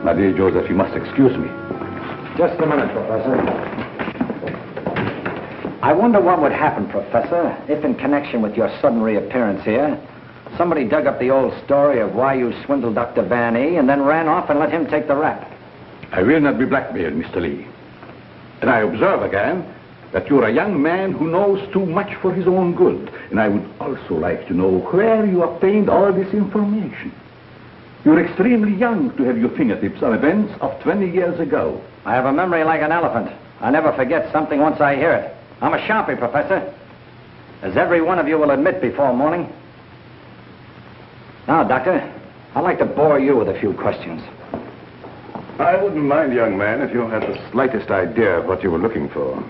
my dear Joseph, you must excuse me. Just a minute, Professor. I wonder what would happen, Professor, if in connection with your sudden reappearance here, somebody dug up the old story of why you swindled Dr. Van E and then ran off and let him take the rap. I will not be blackmailed, Mr. Lee. And I observe again that you're a young man who knows too much for his own good. And I would also like to know where you obtained all this information. You're extremely young to have your fingertips on events of 20 years ago. I have a memory like an elephant. I never forget something once I hear it. I'm a sharpie, Professor. As every one of you will admit before morning. Now, Doctor, I'd like to bore you with a few questions. I wouldn't mind, young man, if you had the slightest idea of what you were looking for.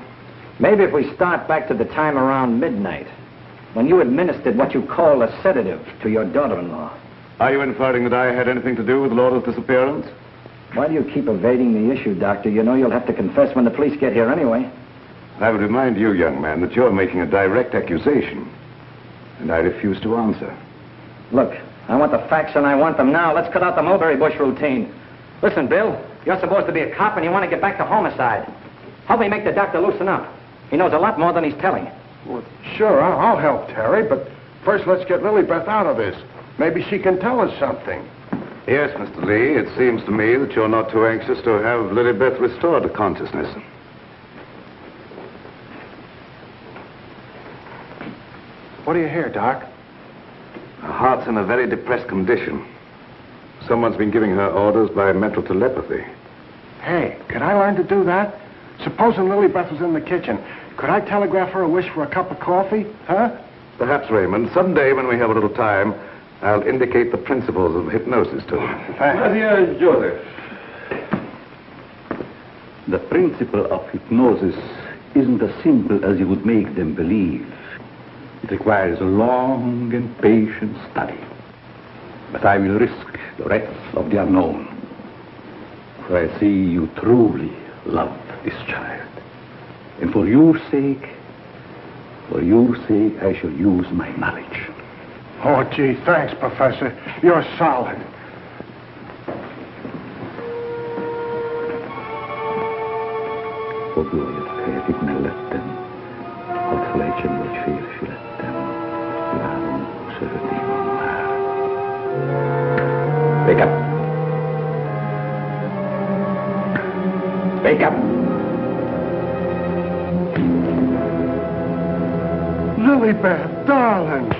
Maybe if we start back to the time around midnight, when you administered what you call a sedative to your daughter-in-law. Are you inferring that I had anything to do with Laura's disappearance? Why do you keep evading the issue, Doctor? You know you'll have to confess when the police get here anyway. I would remind you, young man, that you're making a direct accusation, and I refuse to answer. Look, I want the facts and I want them now. Let's cut out the mulberry bush routine. Listen, Bill, you're supposed to be a cop and you want to get back to homicide. Help me make the doctor loosen up. He knows a lot more than he's telling. Well, sure, I'll help Terry, but first let's get Lilybeth out of this. Maybe she can tell us something. Yes, Mr. Lee, it seems to me that you're not too anxious to have Lilybeth restored to consciousness. What do you hear, Doc? Her heart's in a very depressed condition. Someone's been giving her orders by mental telepathy. Hey, could I learn to do that? Supposing Lilybeth was in the kitchen. Could I telegraph her a wish for a cup of coffee? Huh? Perhaps, Raymond, someday when we have a little time, I'll indicate the principles of hypnosis to her. My dear Joseph, the principle of hypnosis isn't as simple as you would make them believe. It requires a long and patient study. But I will risk the rest of the unknown. For I see you truly love this child. And for your sake, I shall use my knowledge. Oh, gee, thanks, Professor. You're solid. Och jag fick med lätten och flächen var fyrflätten. Ibland så är det här. Wake up. Wake up. Lilybeth, darling.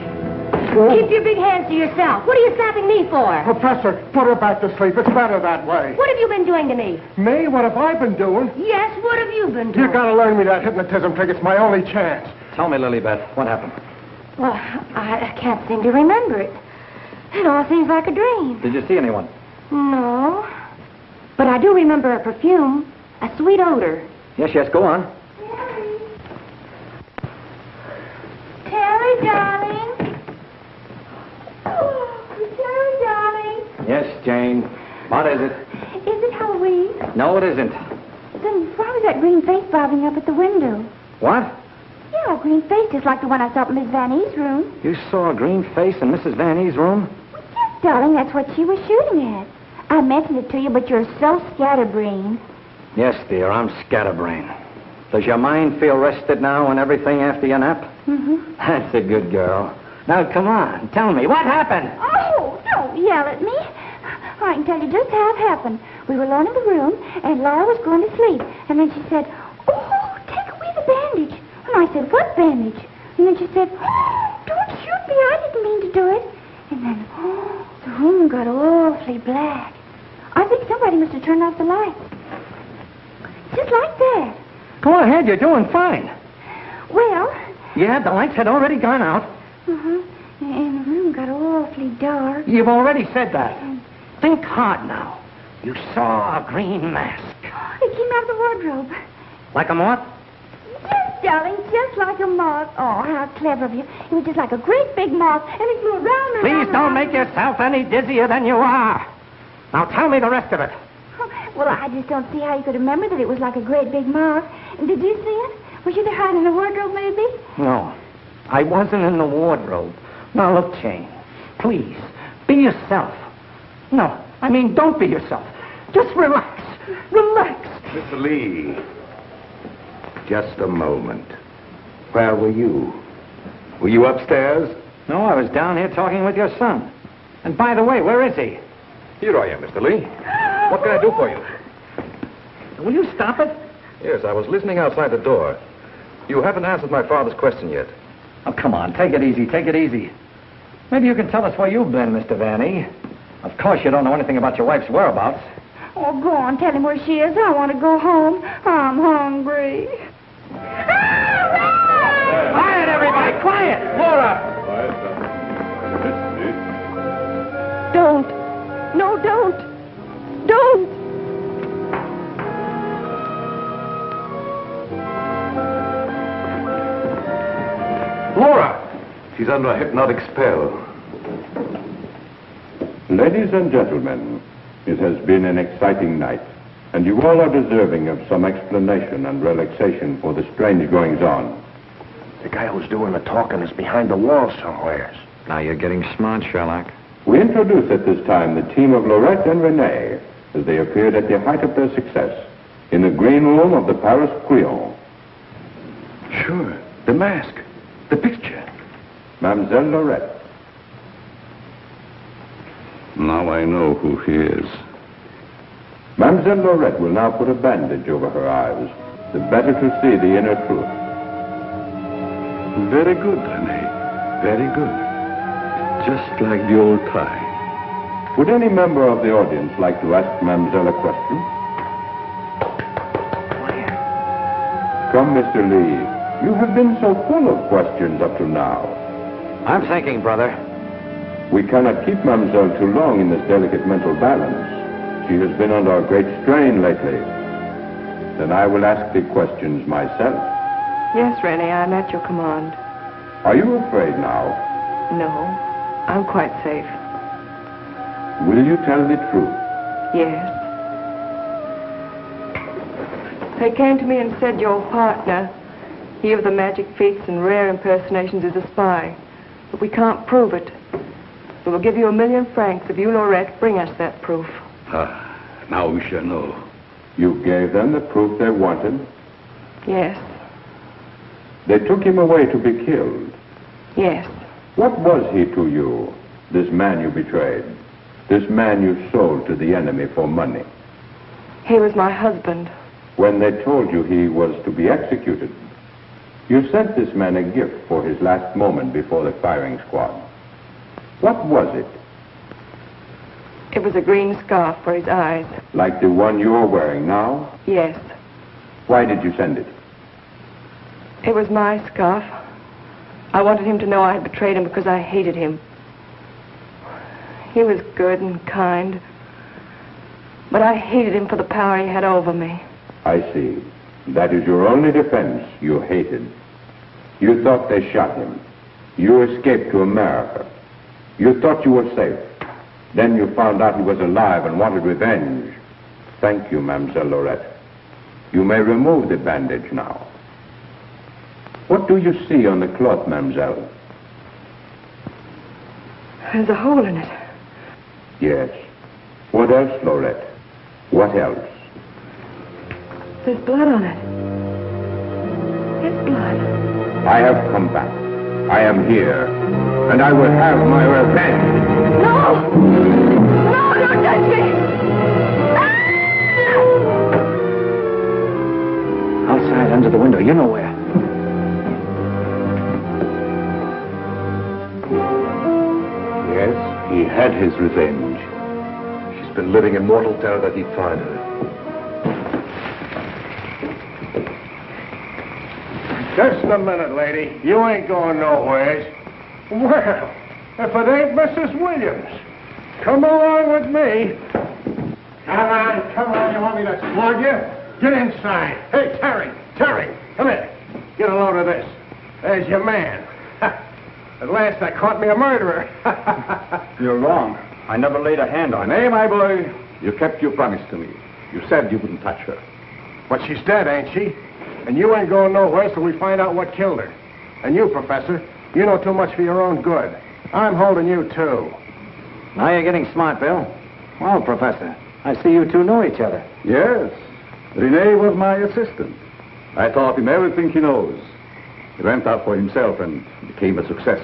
Keep your big hands to yourself. What are you slapping me for? Professor, put her back to sleep. It's better that way. What have you been doing to me? Me? What have I been doing? Yes, what have you been doing? You gotta learn me that hypnotism trick. It's my only chance. Tell me, Lilybeth, what happened? Well, I can't seem to remember it. It all seems like a dream. Did you see anyone? No. But I do remember a perfume, a sweet odor. Yes, go on. Terry, darling. Oh, Terry, darling. Yes, Jane. What is it? Is it Halloween? No, it isn't. Then why was that green face bobbing up at the window? What? Yeah, a green face just like the one I saw in Miss Van E.'s room. You saw a green face in Mrs. Van E.'s room? Yes, darling, that's what she was shooting at. I mentioned it to you, but you're so scatterbrained. Yes, dear, I'm scatterbrained. Does your mind feel rested now and everything after your nap? Mm-hmm. That's a good girl. Now, come on, tell me, what happened? Oh, don't yell at me. I can tell you just how it happened. We were alone in the room, and Laura was going to sleep. And then she said, oh, take away the bandage. And I said, what bandage? And then she said, oh, don't shoot me. I didn't mean to do it. And then, the room got awfully black. I think somebody must have turned off the lights. Just like that. Go ahead, you're doing fine. Well... Yeah, the lights had already gone out. Uh-huh. And the room got awfully dark. You've already said that. Think hard now. You saw a green mask. It came out of the wardrobe. Like a moth? Yes, darling, just like a moth. Oh, how clever of you. It was just like a great big moth, and it flew around and Please around. don't make yourself any dizzier than you are. Now tell me the rest of it. Well, I just don't see how you could remember that it was like a great big moth. And did you see it? Was you there hiding in the wardrobe, maybe? No, I wasn't in the wardrobe. Now, look, Jane, please, be yourself. No, I mean, don't be yourself. Just relax. Relax. Mr. Lee, just a moment. Where were you? Were you upstairs? No, I was down here talking with your son. And by the way, where is he? Here I am, Mr. Lee. What can I do for you? Will you stop it? Yes, I was listening outside the door. You haven't answered my father's question yet. Oh, come on, take it easy, take it easy. Maybe you can tell us where you've been, Mr. Vanny. Of course you don't know anything about your wife's whereabouts. Oh, go on, tell him where she is. I want to go home. I'm hungry. Quiet, everybody, quiet! Laura! Don't. No, don't. Don't. Laura! She's under a hypnotic spell. Ladies and gentlemen, it has been an exciting night, and you all are deserving of some explanation and relaxation for the strange goings-on. The guy who's doing the talking is behind the wall somewhere. Now you're getting smart, Sherlock. We introduce at this time the team of Lorette and Renee as they appeared at the height of their success in the green room of the Paris Crillon. Sure, the mask, the picture. Mademoiselle Lorette. Now I know who he is. Mademoiselle Lorette will now put a bandage over her eyes, the better to see the inner truth. Very good, Renee. Very good. Just like the old time. Would any member of the audience like to ask Mademoiselle a question? Come, Mr. Lee. You have been so full of questions up to now. I'm thinking, brother. We cannot keep Mademoiselle too long in this delicate mental balance. She has been under a great strain lately. Then I will ask the questions myself. Yes, Renee, I'm at your command. Are you afraid now? No, I'm quite safe. Will you tell the truth? Yes. They came to me and said your partner, he of the magic feats and rare impersonations, is a spy. But we can't prove it. We will give you 1,000,000 francs if you, Lorette, bring us that proof. Now we shall know. You gave them the proof they wanted? Yes. They took him away to be killed? Yes. What was he to you, this man you betrayed? This man you sold to the enemy for money? He was my husband. When they told you he was to be executed, you sent this man a gift for his last moment before the firing squad. What was it? It was a green scarf for his eyes. Like the one you're wearing now? Yes. Why did you send it? It was my scarf. I wanted him to know I had betrayed him because I hated him. He was good and kind, but I hated him for the power he had over me. I see. That is your only defense. You hated. You thought they shot him. You escaped to America. You thought you were safe. Then you found out he was alive and wanted revenge. Thank you, Mademoiselle Lorette. You may remove the bandage now. What do you see on the cloth, Mademoiselle? There's a hole in it. Yes. What else, Lorette? What else? There's blood on it. It's blood. I have come back. I am here. And I will have my revenge. No! No, don't touch me! Outside, under the window, you know where. Yes, he had his revenge. She's been living in mortal terror that he'd find her. Just a minute, lady. You ain't going nowhere. Well, if it ain't Mrs. Williams, come along with me. Come on. You want me to slug you? Get inside. Hey, Terry, come here. Get a load of this. There's your man. At last I caught me a murderer. You're wrong. I never laid a hand on her. Renee, my boy, you kept your promise to me. You said you wouldn't touch her. But she's dead, ain't she? And you ain't going nowhere till we find out what killed her. And you, Professor, you know too much for your own good. I'm holding you, too. Now you're getting smart, Bill. Well, Professor, I see you two know each other. Yes. Renee was my assistant. I taught him everything he knows. He went out for himself and became a success.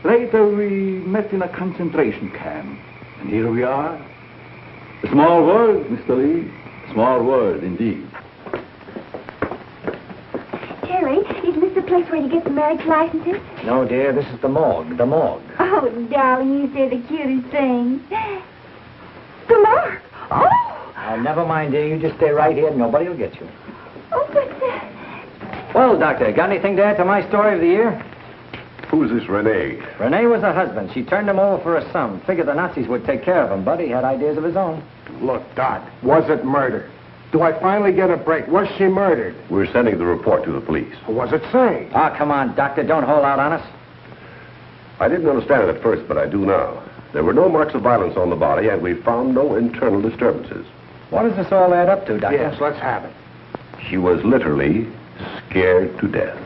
Later, we met in a concentration camp. And here we are. A small world, Mr. Lee. A small world, indeed. Terry, isn't this the place where you get the marriage licenses? No, dear, this is the morgue. The morgue. Oh, darling, you say the cutest thing. The mark. Oh! Never mind, dear. You just stay right here and nobody will get you. Oh, but... Well, Doctor, got anything to add to my story of the year? Who's this Renee? Renee was her husband. She turned him over for a sum. Figured the Nazis would take care of him, but he had ideas of his own. Look, Doc, was it murder? Do I finally get a break? Was she murdered? We're sending the report to the police. What was it say? Ah, come on, Doctor. Don't hold out on us. I didn't understand it at first, but I do now. There were no marks of violence on the body, and we found no internal disturbances. What does this all add up to, Doctor? Yes, let's have it. She was literally scared to death.